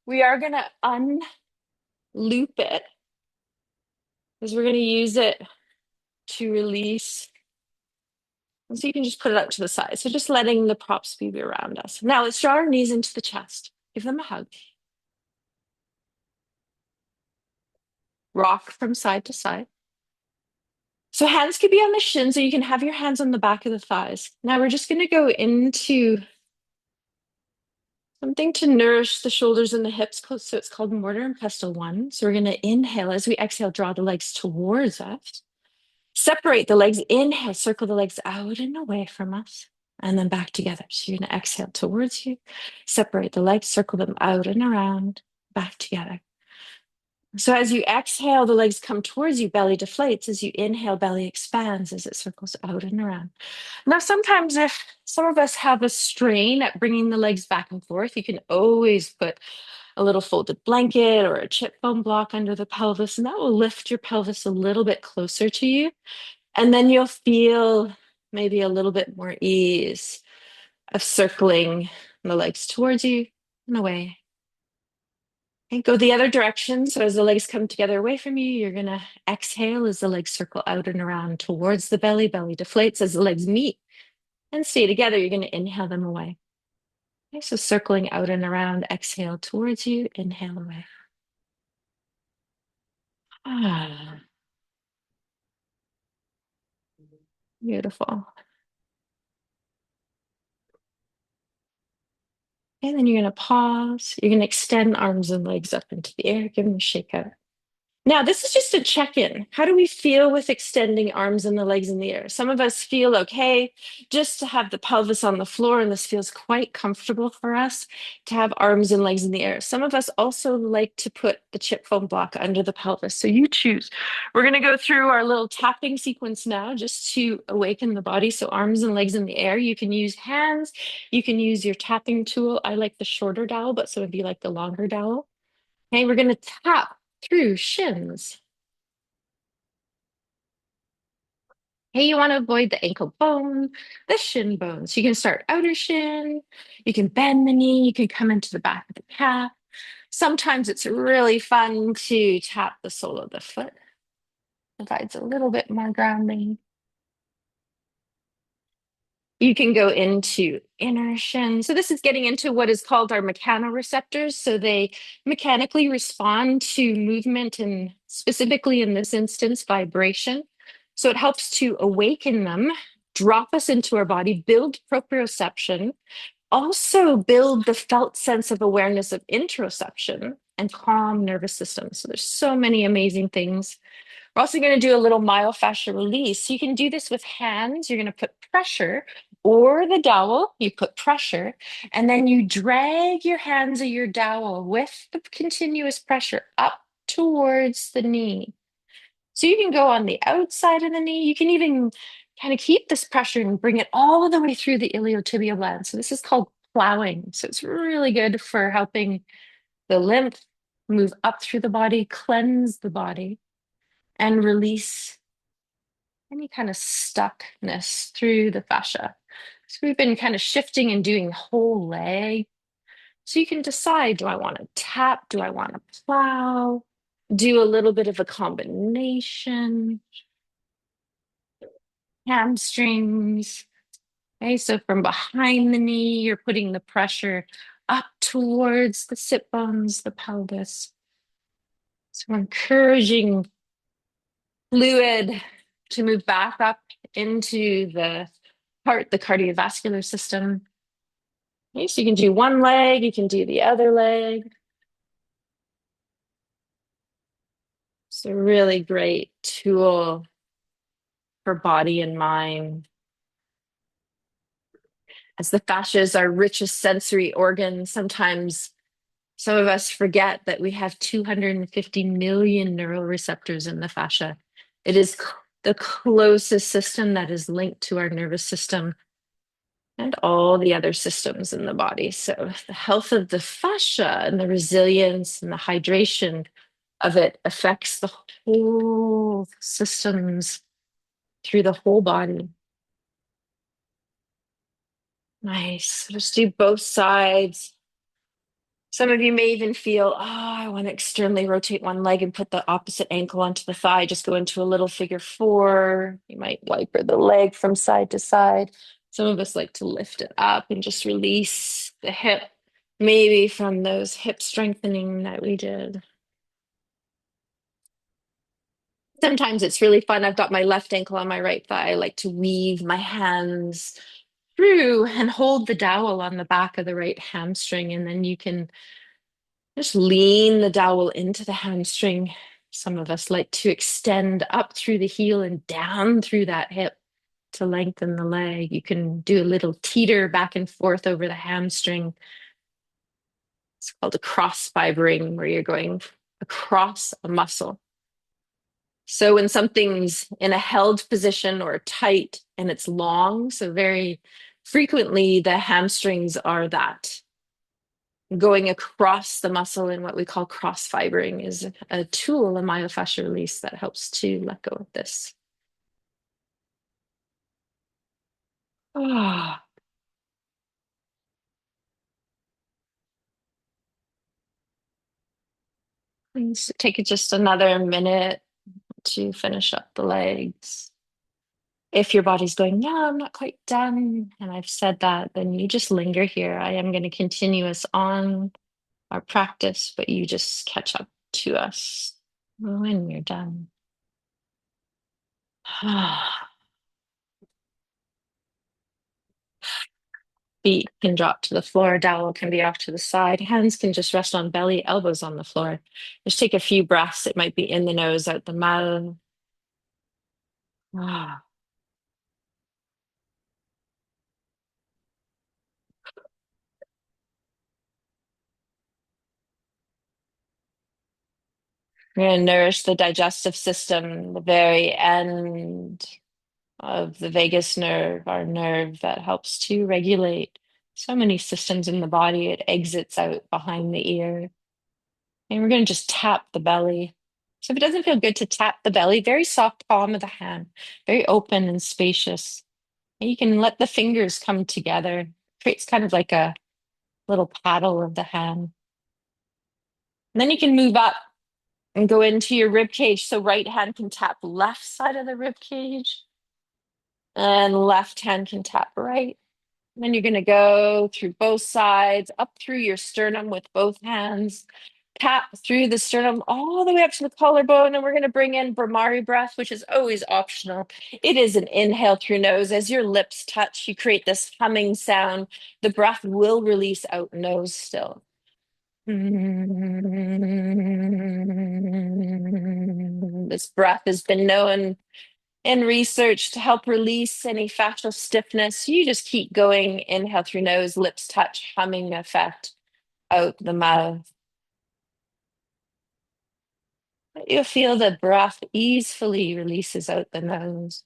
We are going to unloop it because we're going to use it to release. And so you can just put it out to the side. So just letting the props be around us. Now let's draw our knees into the chest. Give them a hug. Rock from side to side. So hands could be on the shins, or you can have your hands on the back of the thighs. Now we're just going to go into something to nourish the shoulders and the hips. So it's called mortar and pestle one. So we're going to inhale. As we exhale, draw the legs towards us. Separate the legs. Inhale, circle the legs out and away from us. And then back together. So you're going to exhale towards you. Separate the legs, circle them out and around, back together. So as you exhale, the legs come towards you, belly deflates. As you inhale, belly expands as it circles out and around. Now, sometimes if some of us have a strain at bringing the legs back and forth, you can always put a little folded blanket or a chip foam block under the pelvis, and that will lift your pelvis a little bit closer to you. And then you'll feel maybe a little bit more ease of circling the legs towards you and away. And go the other direction. So as the legs come together away from you, you're going to exhale as the legs circle out and around towards the belly. Belly deflates as the legs meet and stay together. You're going to inhale them away. Okay, so circling out and around, exhale towards you, inhale away. Ah, beautiful. And then you're going to pause. You're going to extend arms and legs up into the air. Give them a shake out. Now, this is just a check-in. How do we feel with extending arms and the legs in the air? Some of us feel okay just to have the pelvis on the floor, and this feels quite comfortable for us to have arms and legs in the air. Some of us also like to put the chip foam block under the pelvis. So you choose. We're going to go through our little tapping sequence now just to awaken the body. So arms and legs in the air. You can use hands. You can use your tapping tool. I like the shorter dowel, but some of you like the longer dowel. Okay, we're going to tap through shins. Hey, you want to avoid the ankle bone, the shin bone. So you can start outer shin, you can bend the knee, you can come into the back of the calf. Sometimes it's really fun to tap the sole of the foot. Provides a little bit more grounding. You can go into inner shin. So this is getting into what is called our mechanoreceptors. So they mechanically respond to movement and specifically in this instance, vibration. So it helps to awaken them, drop us into our body, build proprioception, also build the felt sense of awareness of interoception and calm nervous system. So there's so many amazing things. We're also going to do a little myofascial release. So you can do this with hands. You're going to put pressure or the dowel, you put pressure, and then you drag your hands or your dowel with the continuous pressure up towards the knee. So you can go on the outside of the knee. You can even kind of keep this pressure and bring it all the way through the iliotibial band. So this is called plowing. So it's really good for helping the lymph move up through the body, cleanse the body and release any kind of stuckness through the fascia. So we've been kind of shifting and doing whole leg. So you can decide, do I want to tap? Do I want to plow? Do a little bit of a combination, hamstrings. Okay, so from behind the knee, you're putting the pressure up towards the sit bones, the pelvis. So we're encouraging fluid to move back up into the heart, the cardiovascular system. Okay, so you can do one leg, you can do the other leg. It's a really great tool for body and mind. As the fascia is our richest sensory organ, sometimes some of us forget that we have 250 million neural receptors in the fascia. It is the closest system that is linked to our nervous system and all the other systems in the body. So the health of the fascia and the resilience and the hydration of it affects the whole systems through the whole body. Nice. Just do both sides. Some of you may even feel, oh, I want to externally rotate one leg and put the opposite ankle onto the thigh. Just go into a little figure four. You might wiper the leg from side to side. Some of us like to lift it up and just release the hip, maybe from those hip strengthening that we did. Sometimes it's really fun. I've got my left ankle on my right thigh. I like to weave my hands through and hold the dowel on the back of the right hamstring, and then you can just lean the dowel into the hamstring. Some of us like to extend up through the heel and down through that hip to lengthen the leg. You can do a little teeter back and forth over the hamstring. It's called a cross fibering, where you're going across a muscle. So when something's in a held position or tight and it's long, so very frequently the hamstrings are that. Going across the muscle in what we call cross fibering is a tool, a myofascial release that helps to let go of this. Ah, please take it just another minute to finish up the legs. If your body's going, no, I'm not quite done, and I've said that, then you just linger here. I am going to continue us on our practice, but you just catch up to us when you're done. Feet can drop to the floor, dowel can be off to the side, hands can just rest on belly, elbows on the floor. Just take a few breaths. It might be in the nose, out the mouth. Ah. We're going to nourish the digestive system, the very end of the vagus nerve, our nerve that helps to regulate so many systems in the body. It exits out behind the ear. And we're going to just tap the belly. So if it doesn't feel good to tap the belly, very soft palm of the hand, very open and spacious. And you can let the fingers come together. Creates kind of like a little paddle of the hand. And then you can move up and go into your rib cage. So right hand can tap left side of the rib cage, and left hand can tap right. And then you're going to go through both sides, up through your sternum with both hands, tap through the sternum all the way up to the collarbone. And we're going to bring in Brahmari breath, which is always optional. It is an inhale through nose. As your lips touch, you create this humming sound. The breath will release out nose still. This breath has been known in research to help release any fascial stiffness. You just keep going. Inhale through nose, lips touch, humming effect out the mouth. You'll feel the breath easily releases out the nose.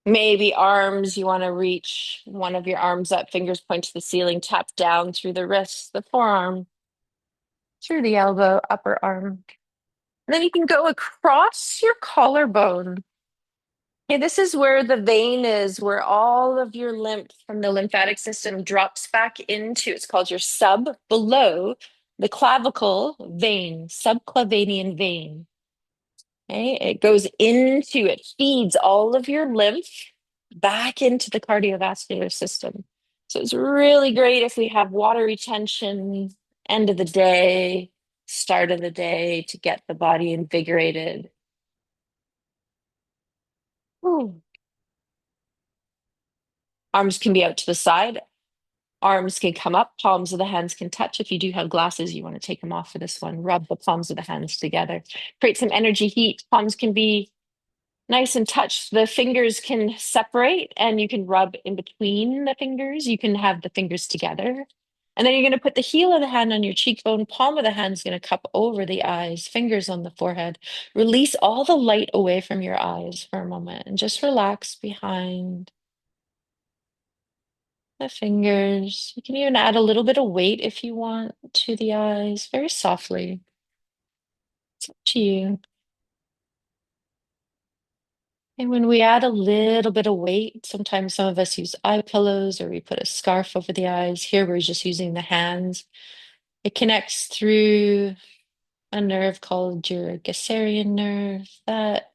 Maybe arms, you want to reach one of your arms up, fingers point to the ceiling, tap down through the wrist, the forearm, through the elbow, upper arm. And then you can go across your collarbone. Okay, this is where the vein is, where all of your lymph from the lymphatic system drops back into, it's called your sub below the clavicle vein, subclavian vein. Okay, it goes into, it feeds all of your lymph back into the cardiovascular system. So it's really great if we have water retention, end of the day, start of the day to get the body invigorated. Ooh. Arms can be out to the side. Arms can come up. Palms of the hands can touch. If you do have glasses, you want to take them off for this one. Rub the palms of the hands together. Create some energy heat. Palms can be nice and touch. The fingers can separate and you can rub in between the fingers. You can have the fingers together. And then you're going to put the heel of the hand on your cheekbone, palm of the hand is going to cup over the eyes, fingers on the forehead. Release all the light away from your eyes for a moment and just relax behind the fingers. You can even add a little bit of weight if you want to the eyes, very softly. It's up to you. And when we add a little bit of weight, sometimes some of us use eye pillows or we put a scarf over the eyes. Here we're just using the hands. It connects through a nerve called your Gasserian nerve that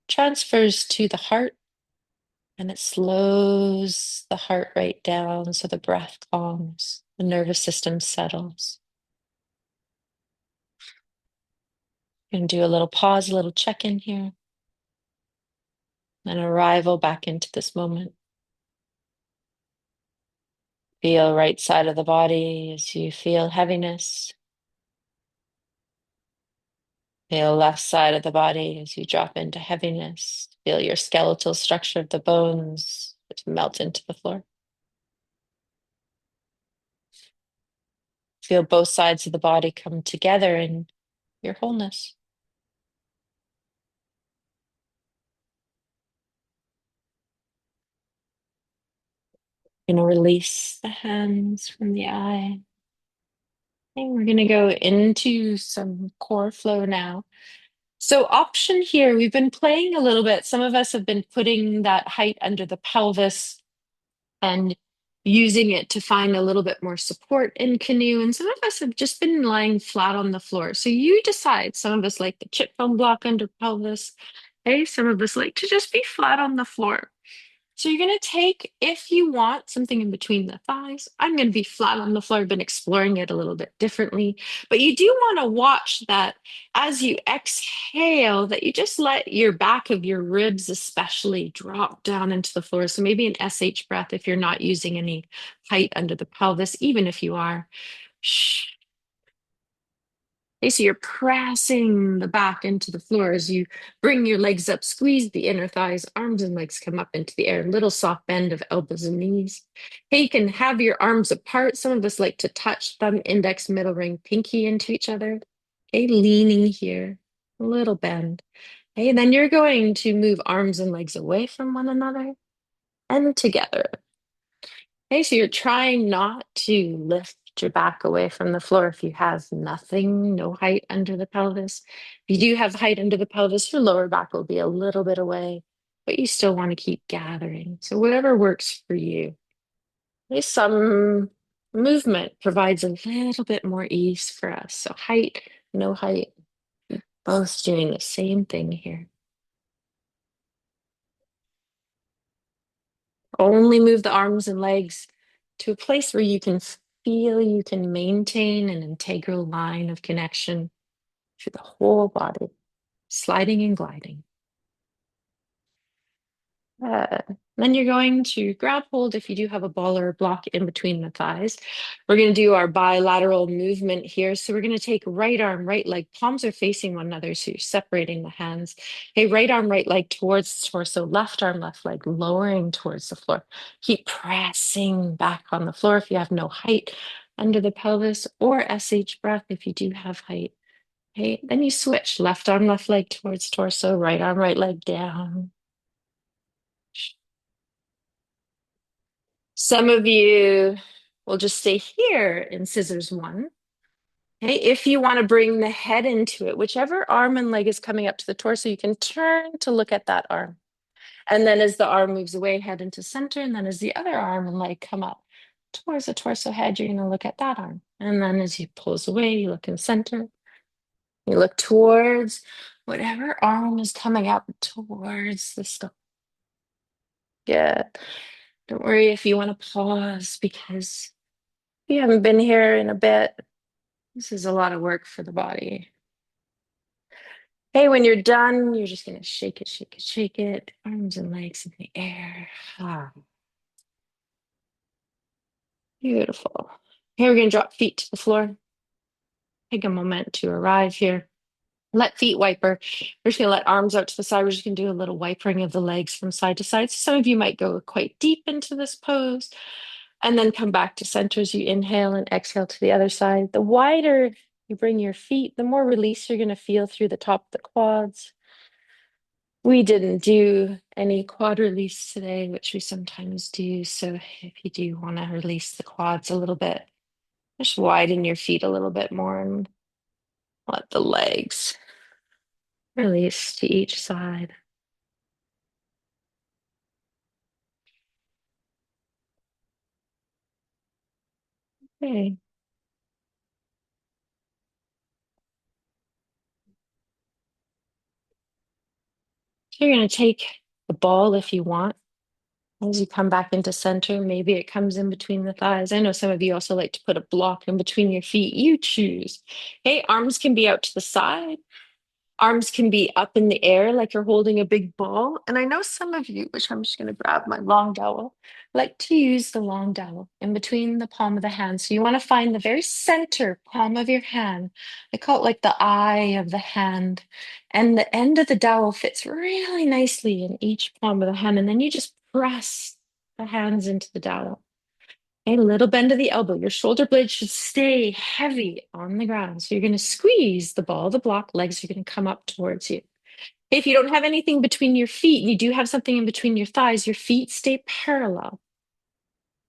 transfers to the heart and it slows the heart rate down so the breath calms, the nervous system settles. You can do a little pause, a little check-in here, and arrival back into this moment. Feel right side of the body as you feel heaviness. Feel left side of the body as you drop into heaviness. Feel your skeletal structure of the bones melt into the floor. Feel both sides of the body come together in your wholeness. You're going to release the hands from the eye. And we're going to go into some core flow now. So, option here, we've been playing a little bit. Some of us have been putting that height under the pelvis and using it to find a little bit more support in canoe. And some of us have just been lying flat on the floor. So, you decide. Some of us like the chip bone block under pelvis. Okay, some of us like to just be flat on the floor. So you're going to take, if you want, something in between the thighs. I'm going to be flat on the floor. I've been exploring it a little bit differently. But you do want to watch that as you exhale, that you just let your back of your ribs especially drop down into the floor. So maybe an SH breath if you're not using any height under the pelvis, even if you are. Shh. Okay, so you're pressing the back into the floor as you bring your legs up, squeeze the inner thighs, arms and legs come up into the air, little soft bend of elbows and knees. Okay, you can have your arms apart. Some of us like to touch thumb, index, middle ring, pinky into each other. Okay, leaning here, a little bend. Okay, and then you're going to move arms and legs away from one another and together. Okay, so you're trying not to lift your back away from the floor if you have nothing, no height under the pelvis. If you do have height under the pelvis, your lower back will be a little bit away, but you still want to keep gathering. So whatever works for you. Okay, some movement provides a little bit more ease for us. So height, no height, both doing the same thing here. Only move the arms and legs to a place where you can feel you can maintain an integral line of connection through the whole body, sliding and gliding. Then you're going to grab hold if you do have a ball or a block in between the thighs. We're going to do our bilateral movement here. So we're going to take right arm, right leg, palms are facing one another. So you're separating the hands. Okay, right arm, right leg towards the torso, left arm, left leg, lowering towards the floor. Keep pressing back on the floor if you have no height under the pelvis, or SH breath if you do have height. Okay, then you switch left arm, left leg towards torso, right arm, right leg down. Some of you will just stay here in scissors one. Okay, if you want to bring the head into it, whichever arm and leg is coming up to the torso, you can turn to look at that arm. And then as the arm moves away, head into center. And then as the other arm and leg come up towards the torso head, you're going to look at that arm. And then as you pulls away, you look in center. You look towards whatever arm is coming up towards the skull. Good. Don't worry if you want to pause because you haven't been here in a bit. This is a lot of work for the body. Hey, when you're done, you're just going to shake it, shake it, shake it. Arms and legs in the air. Ah, beautiful. Here, we're going to drop feet to the floor. Take a moment to arrive here. Let feet wiper. We're just going to let arms out to the side. We're just going to do a little wipering of the legs from side to side. Some of you might go quite deep into this pose. And then come back to center as you inhale and exhale to the other side. The wider you bring your feet, the more release you're going to feel through the top of the quads. We didn't do any quad release today, which we sometimes do. So if you do want to release the quads a little bit, just widen your feet a little bit more and let the legs release to each side. Okay. So you're going to take the ball if you want. As you come back into center, maybe it comes in between the thighs. I know some of you also like to put a block in between your feet. You choose. Okay, arms can be out to the side. Arms can be up in the air like you're holding a big ball. And I know some of you, which I'm just going to grab my long dowel, like to use the long dowel in between the palm of the hand. So you want to find the very center palm of your hand. I call it like the eye of the hand. And the end of the dowel fits really nicely in each palm of the hand. And then you just press the hands into the dowel. A little bend of the elbow. Your shoulder blades should stay heavy on the ground. So you're going to squeeze the ball, the block, legs are going to come up towards you. If you don't have anything between your feet and you do have something in between your thighs, your feet stay parallel.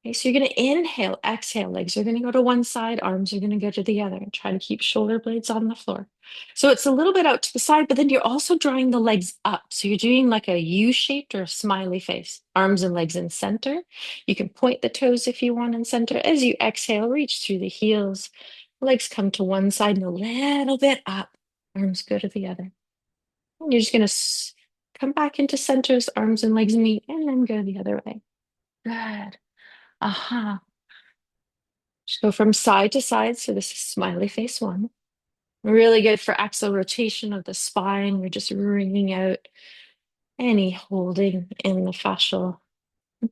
Okay, so you're going to inhale, exhale, legs are going to go to one side, arms are going to go to the other, and try to keep shoulder blades on the floor. So it's a little bit out to the side, but then you're also drawing the legs up. So you're doing like a U-shaped or a smiley face, arms and legs in center. You can point the toes if you want in center. As you exhale, reach through the heels. Legs come to one side and a little bit up. Arms go to the other. And you're just going to come back into center as arms and legs meet, and then go the other way. Good. Aha. Just go from side to side. So this is smiley face one. Really good for axial rotation of the spine. We're just wringing out any holding in the fascial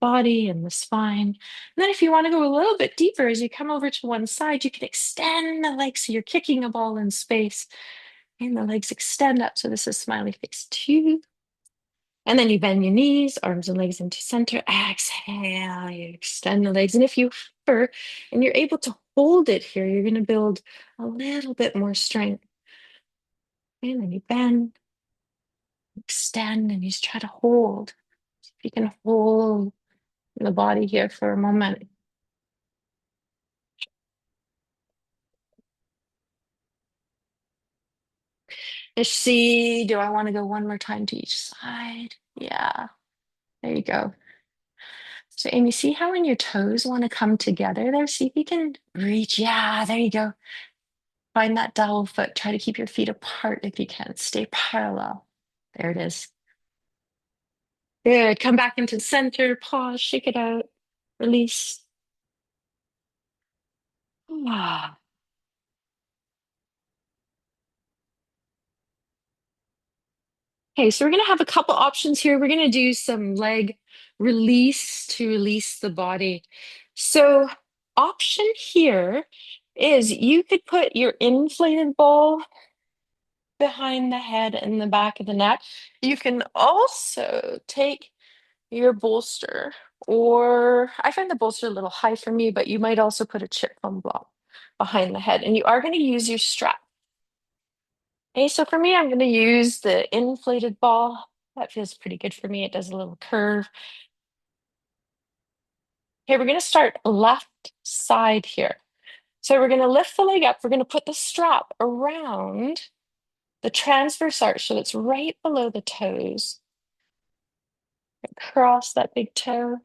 body and the spine. And then if you want to go a little bit deeper, as you come over to one side, you can extend the legs. So you're kicking a ball in space and the legs extend up. So this is smiley face two. And then you bend your knees, arms and legs into center. Exhale, you extend the legs. And if you hover and you're able to hold it here, you're going to build a little bit more strength. And then you bend, extend, and you just try to hold. If you can hold the body here for a moment. Let's see, do I want to go one more time to each side? Yeah, there you go. So, Amy, see how when your toes want to come together there? See if you can reach. Yeah, there you go. Find that dowel foot. Try to keep your feet apart if you can. Stay parallel. There it is. Good. Come back into center. Pause. Shake it out. Release. Ah. Okay, so we're going to have a couple options here. We're going to do some leg release to release the body. So, option here is you could put your inflated ball behind the head and the back of the neck. You can also take your bolster, or I find the bolster a little high for me, but you might also put a chip foam block behind the head, and you are going to use your strap. Okay, so for me, I'm going to use the inflated ball. That feels pretty good for me. It does a little curve. Okay, we're going to start left side here. So we're going to lift the leg up. We're going to put the strap around the transverse arch so it's right below the toes. Cross that big toe,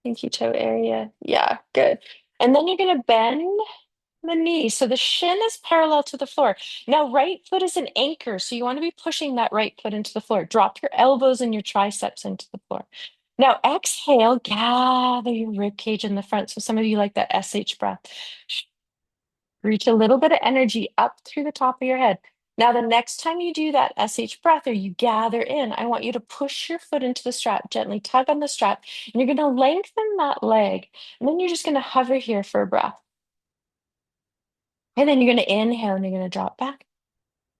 pinky toe area. Yeah, good. And then you're going to bend the knee. So the shin is parallel to the floor. Now, right foot is an anchor. So you want to be pushing that right foot into the floor. Drop your elbows and your triceps into the floor. Now, exhale, gather your rib cage in the front. So some of you like that SH breath. Reach a little bit of energy up through the top of your head. Now, the next time you do that SH breath or you gather in, I want you to push your foot into the strap, gently tug on the strap, and you're going to lengthen that leg. And then you're just going to hover here for a breath. And then you're going to inhale and you're going to drop back.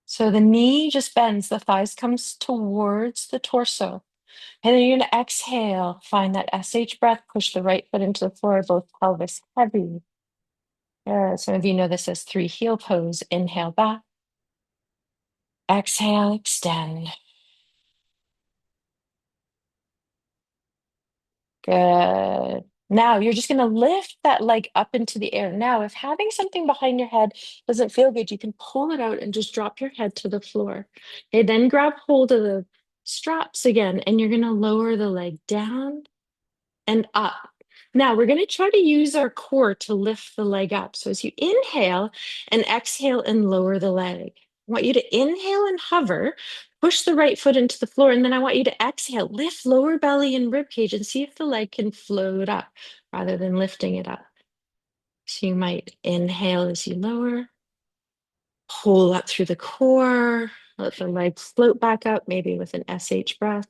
So the knee just bends, the thighs comes towards the torso. And then you're going to exhale. Find that SH breath. Push the right foot into the floor, both pelvis heavy. Some of you know this as three heel pose. Inhale back. Exhale, extend. Good. Now you're just going to lift that leg up into the air. Now, if having something behind your head doesn't feel good, you can pull it out and just drop your head to the floor. Okay, then grab hold of the straps again, and you're going to lower the leg down and up. Now we're going to try to use our core to lift the leg up. So as you inhale and exhale and lower the leg, I want you to inhale and hover, push the right foot into the floor, and then I want you to exhale, lift lower belly and rib cage and see if the leg can float up rather than lifting it up. So you might inhale as you lower, pull up through the core, let the leg float back up, maybe with an SH breath.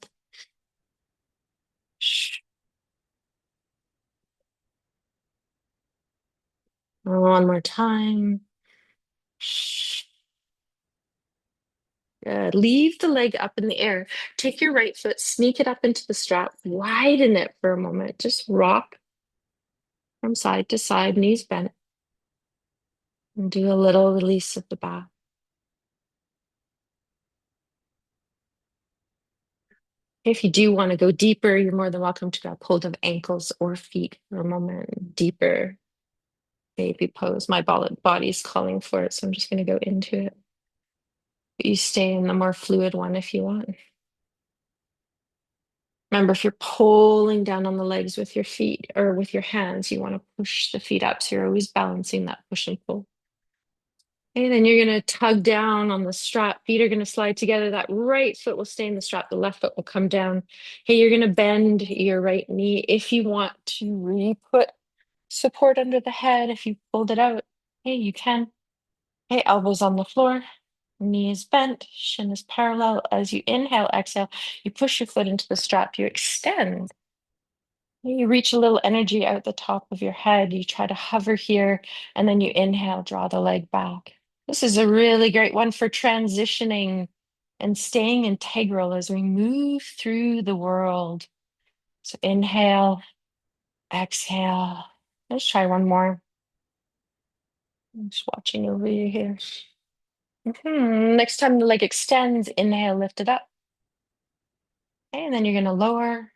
One more time. Good. Leave the leg up in the air. Take your right foot, sneak it up into the strap, widen it for a moment. Just rock from side to side, knees bent, and do a little release of the back. If you do want to go deeper, you're more than welcome to grab hold of ankles or feet for a moment. Deeper baby pose. My body's calling for it, so I'm just going to go into it. But you stay in the more fluid one if you want. Remember, if you're pulling down on the legs with your feet or with your hands, you want to push the feet up. So you're always balancing that push and pull. And then you're going to tug down on the strap. Feet are going to slide together. That right foot will stay in the strap. The left foot will come down. Hey, you're going to bend your right knee. If you want to re-put support under the head, if you pulled it out, hey, you can. Hey, elbows on the floor. Knee is bent. Shin is parallel. As you inhale, exhale, you push your foot into the strap. You extend. You reach a little energy out the top of your head. You try to hover here, and then you inhale, draw the leg back. This is a really great one for transitioning and staying integral as we move through the world. So inhale, exhale. Let's try one more. I'm just watching over you here. Next time the leg extends, inhale, lift it up. Okay, and then you're going to lower.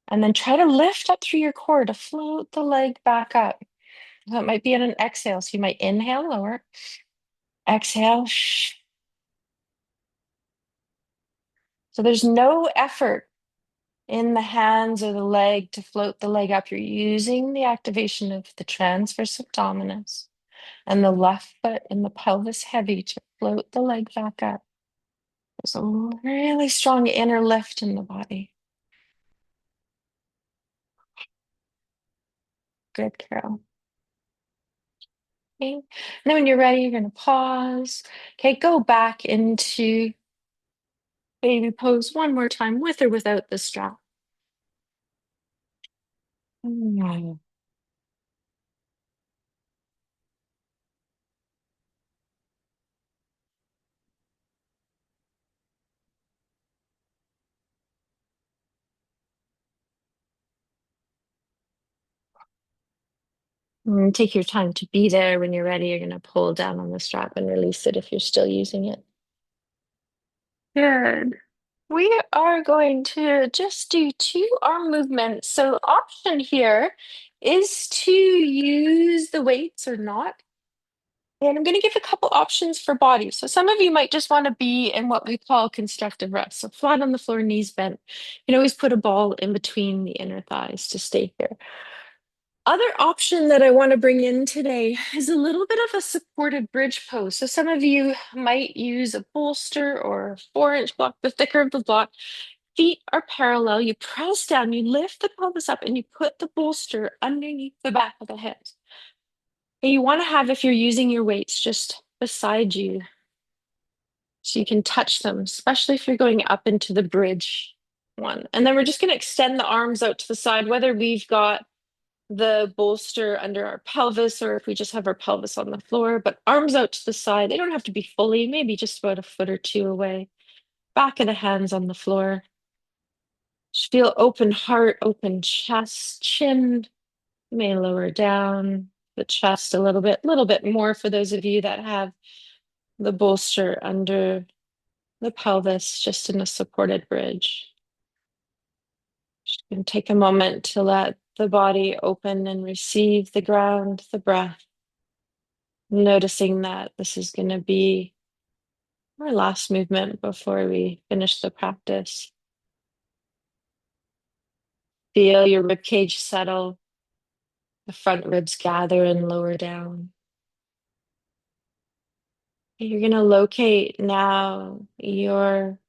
And then try to lift up through your core to float the leg back up. That might be in an exhale. So you might inhale, lower, exhale. So there's no effort in the hands or the leg to float the leg up. You're using the activation of the transverse abdominis and the left foot and the pelvis heavy to float the leg back up. There's a really strong inner lift in the body. Good, Carol. Okay. And then when you're ready, you're going to pause. Okay, go back into baby pose one more time with or without the strap. Mm. Take your time to be there. When you're ready, you're going to pull down on the strap and release it if you're still using it. Good. We are going to just do two arm movements. So the option here is to use the weights or not. And I'm going to give a couple options for bodies. So some of you might just want to be in what we call constructive rest. So flat on the floor, knees bent. You can always put a ball in between the inner thighs to stay here. Other option that I want to bring in today is a little bit of a supported bridge pose. So some of you might use a bolster or a 4-inch block, the thicker of the block. Feet are parallel. You press down, you lift the pelvis up, and you put the bolster underneath the back of the hips. And you want to have, if you're using your weights, just beside you so you can touch them, especially if you're going up into the bridge one. And then we're just going to extend the arms out to the side, whether we've got the bolster under our pelvis or if we just have our pelvis on the floor, but arms out to the side. They don't have to be fully, maybe just about a foot or two away. Back of the hands on the floor. Just feel open heart, open chest, chin. You may lower down the chest a little bit more for those of you that have the bolster under the pelvis, just in a supported bridge. Just gonna take a moment to let the body open and receive the ground, the breath, noticing that this is going to be our last movement before we finish the practice. Feel your rib cage settle, the front ribs gather and lower down. You're going to locate now your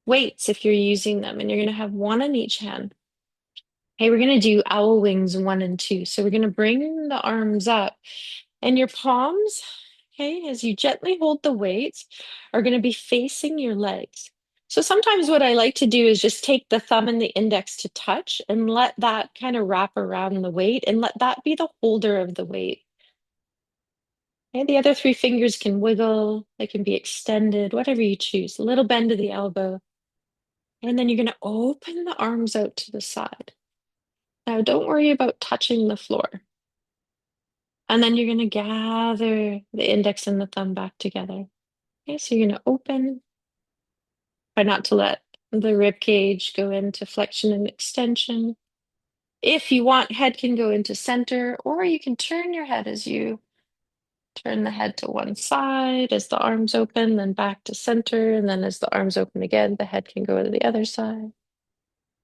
weights if you're using them, and you're going to have one in each hand. Okay, we're going to do owl wings 1 and 2. So we're going to bring the arms up, and your palms, okay, as you gently hold the weights, are going to be facing your legs. So sometimes what I like to do is just take the thumb and the index to touch and let that kind of wrap around the weight and let that be the holder of the weight. Okay, the other 3 fingers can wiggle, they can be extended, whatever you choose. A little bend of the elbow. And then you're going to open the arms out to the side. Now, don't worry about touching the floor. And then you're going to gather the index and the thumb back together. Okay, so you're going to open. Try not to let the rib cage go into flexion and extension. If you want, head can go into center, or you can turn your head as you turn the head to one side as the arms open, then back to center, and then as the arms open again, the head can go to the other side.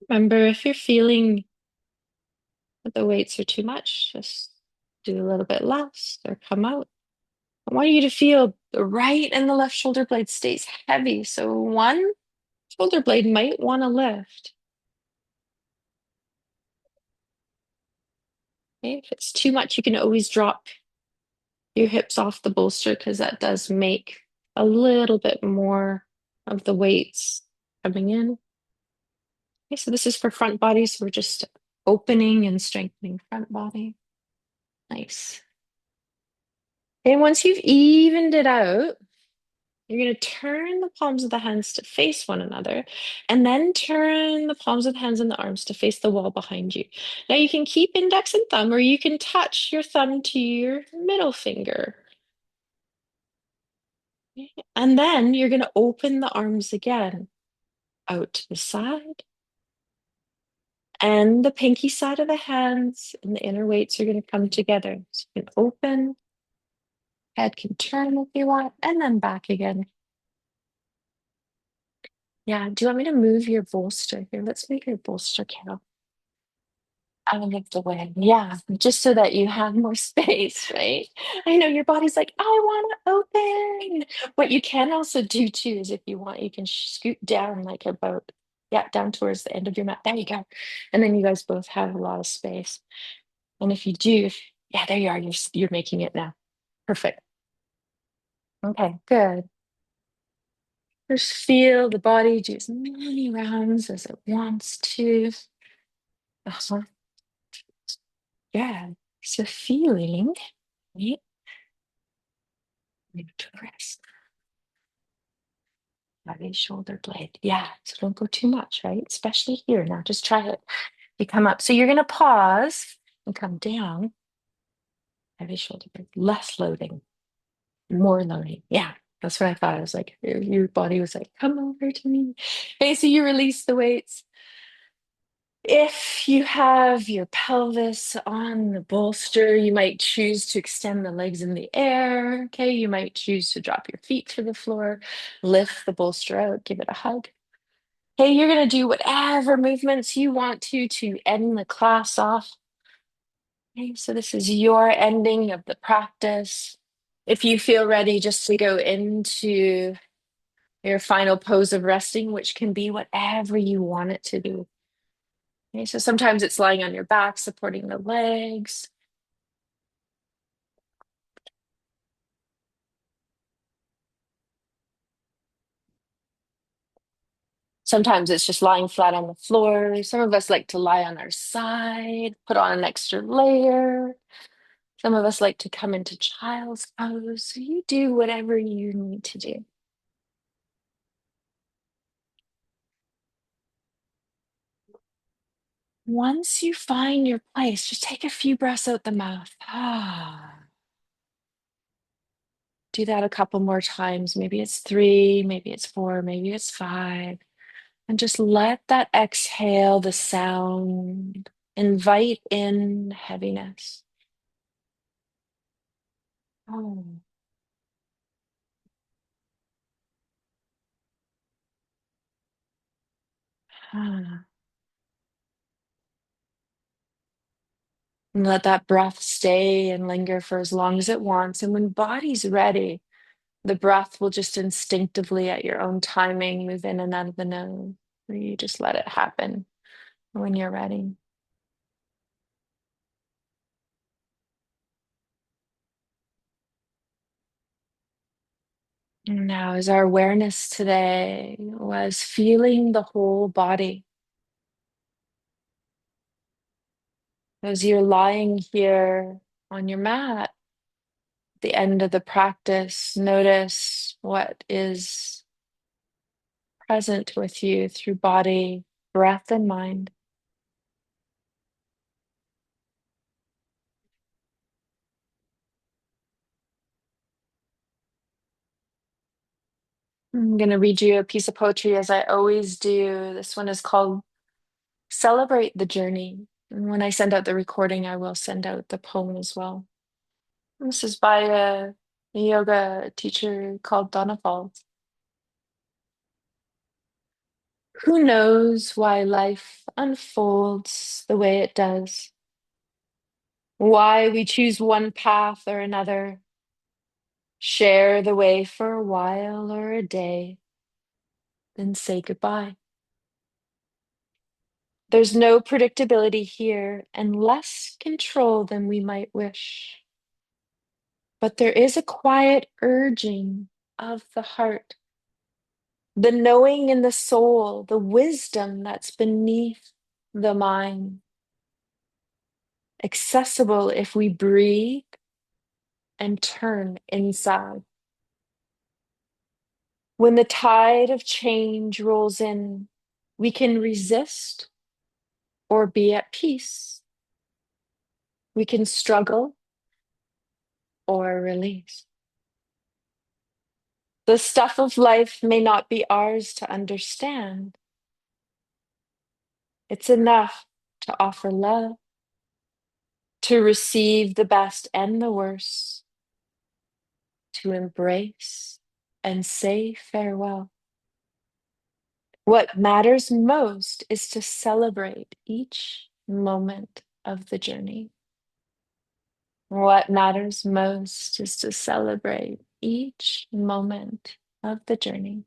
Remember, if you're feeling that the weights are too much, just do a little bit less or come out. I want you to feel the right and the left shoulder blade stays heavy. So one shoulder blade might want to lift. Okay? If it's too much, you can always drop your hips off the bolster because that does make a little bit more of the weights coming in. Okay, so this is for front body. So we're just opening and strengthening front body. Nice. And once you've evened it out, you're going to turn the palms of the hands to face one another, and then turn the palms of the hands and the arms to face the wall behind you. Now you can keep index and thumb, or you can touch your thumb to your middle finger. And then you're going to open the arms again out to the side. And the pinky side of the hands and the inner weights are going to come together. So you can open, head can turn if you want, and then back again. Yeah, do you want me to move your bolster here? Let's move your bolster, Carol. Out of the way. Yeah, just so that you have more space, right? I know your body's like, I want to open. What you can also do too is if you want, you can scoot down like about, yeah, down towards the end of your mat. There you go. And then you guys both have a lot of space. And if you do, yeah, there you are. You're making it now. Perfect. Okay, good. Just feel the body do as many rounds as it wants to. Uh-huh. Yeah. So feeling, right? To rest. Heavy shoulder blade. Yeah. So don't go too much, right? Especially here. Now just try it. You come up. So you're going to pause and come down. Heavy shoulder blade. Less loading, more loading. Yeah. That's what I thought. I was like, your body was like, come over to me. Okay. So you release the weights. If you have your pelvis on the bolster, you might choose to extend the legs in the air. Okay, you might choose to drop your feet to the floor, lift the bolster out, give it a hug. Okay, you're going to do whatever movements you want to end the class off. Okay, so this is your ending of the practice. If you feel ready just to go into your final pose of resting, which can be whatever you want it to be. Okay, so sometimes it's lying on your back, supporting the legs. Sometimes it's just lying flat on the floor. Some of us like to lie on our side, put on an extra layer. Some of us like to come into child's pose. So you do whatever you need to do. Once you find your place, just take a few breaths out the mouth. Ah. Do that a couple more times. Maybe it's three, maybe it's four, maybe it's five. And just let that exhale, the sound, invite in heaviness. Oh. Ah. And let that breath stay and linger for as long as it wants. And when body's ready, the breath will just instinctively, at your own timing, move in and out of the nose. Or you just let it happen when you're ready. And now, as our awareness today was feeling the whole body, as you're lying here on your mat, at the end of the practice, notice what is present with you through body, breath, and mind. I'm going to read you a piece of poetry as I always do. This one is called Celebrate the Journey. And when I send out the recording, I will send out the poem as well. This is by a yoga teacher called Donna Falls. Who knows why life unfolds the way it does? Why we choose one path or another, share the way for a while or a day, then say goodbye. There's no predictability here and less control than we might wish. But there is a quiet urging of the heart, the knowing in the soul, the wisdom that's beneath the mind, accessible if we breathe and turn inside. When the tide of change rolls in, we can resist or be at peace. We can struggle or release. The stuff of life may not be ours to understand. It's enough to offer love, to receive the best and the worst, to embrace and say farewell. What matters most is to celebrate each moment of the journey. What matters most is to celebrate each moment of the journey.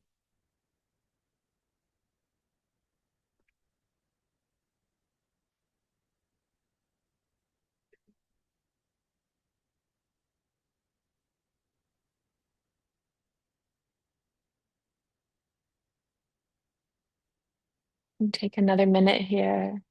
And take another minute here.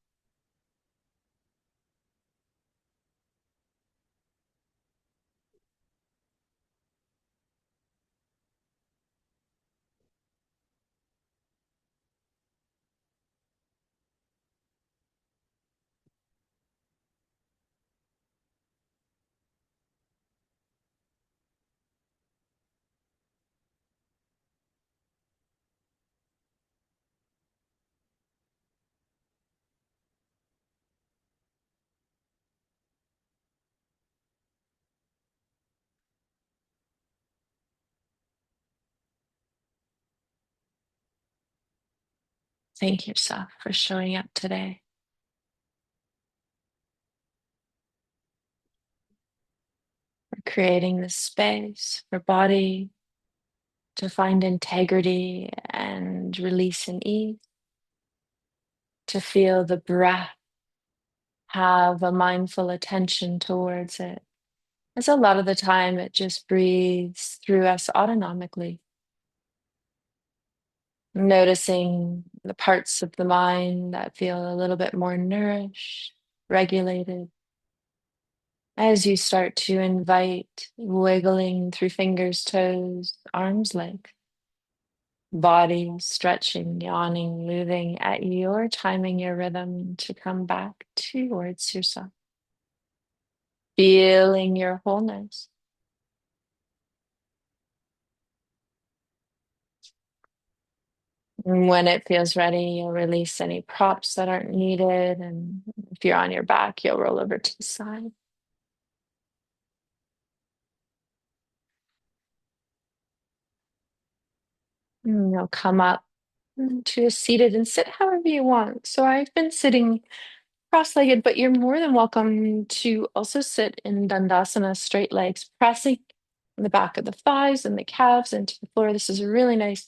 Thank yourself for showing up today, for creating this space for body to find integrity and release and ease, to feel the breath, have a mindful attention towards it. As a lot of the time, it just breathes through us autonomically, noticing the parts of the mind that feel a little bit more nourished, regulated. As you start to invite wiggling through fingers, toes, arms, legs. Body stretching, yawning, moving at your timing, your rhythm to come back towards yourself. Feeling your wholeness. And when it feels ready, you'll release any props that aren't needed. And if you're on your back, you'll roll over to the side. And you'll come up to a seated and sit however you want. So I've been sitting cross-legged, but you're more than welcome to also sit in Dandasana, straight legs, pressing the back of the thighs and the calves into the floor. This is a really nice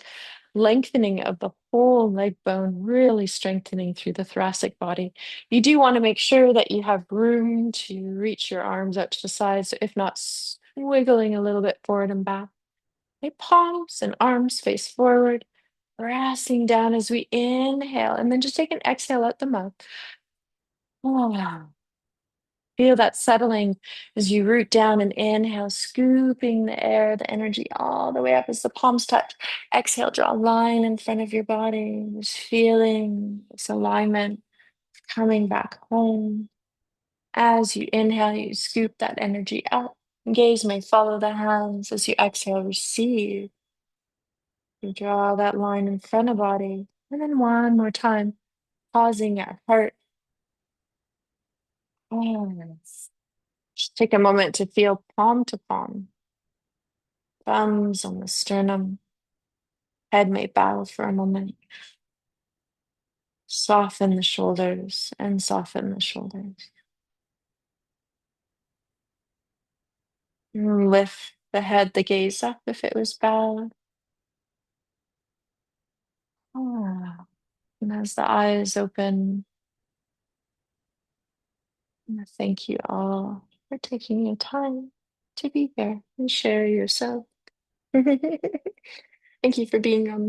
lengthening of the whole leg bone, really strengthening through the thoracic body. You do want to make sure that you have room to reach your arms out to the sides, so if not, wiggling a little bit forward and back. Okay, palms and arms face forward, pressing down as we inhale, and then just take an exhale out the mouth. Oh, feel that settling as you root down and inhale, scooping the air, the energy all the way up as the palms touch. Exhale, draw a line in front of your body, just feeling this alignment coming back home. As you inhale, you scoop that energy up. Gaze may follow the hands as you exhale, receive. You draw that line in front of body. And then one more time, pausing at heart. Yes. Just take a moment to feel palm to palm. Thumbs on the sternum. Head may bow for a moment. Soften the shoulders and soften the shoulders. Lift the head, the gaze up if it was bowed. Ah. And as the eyes open, thank you all for taking your time to be here and share yourself. Thank you for being on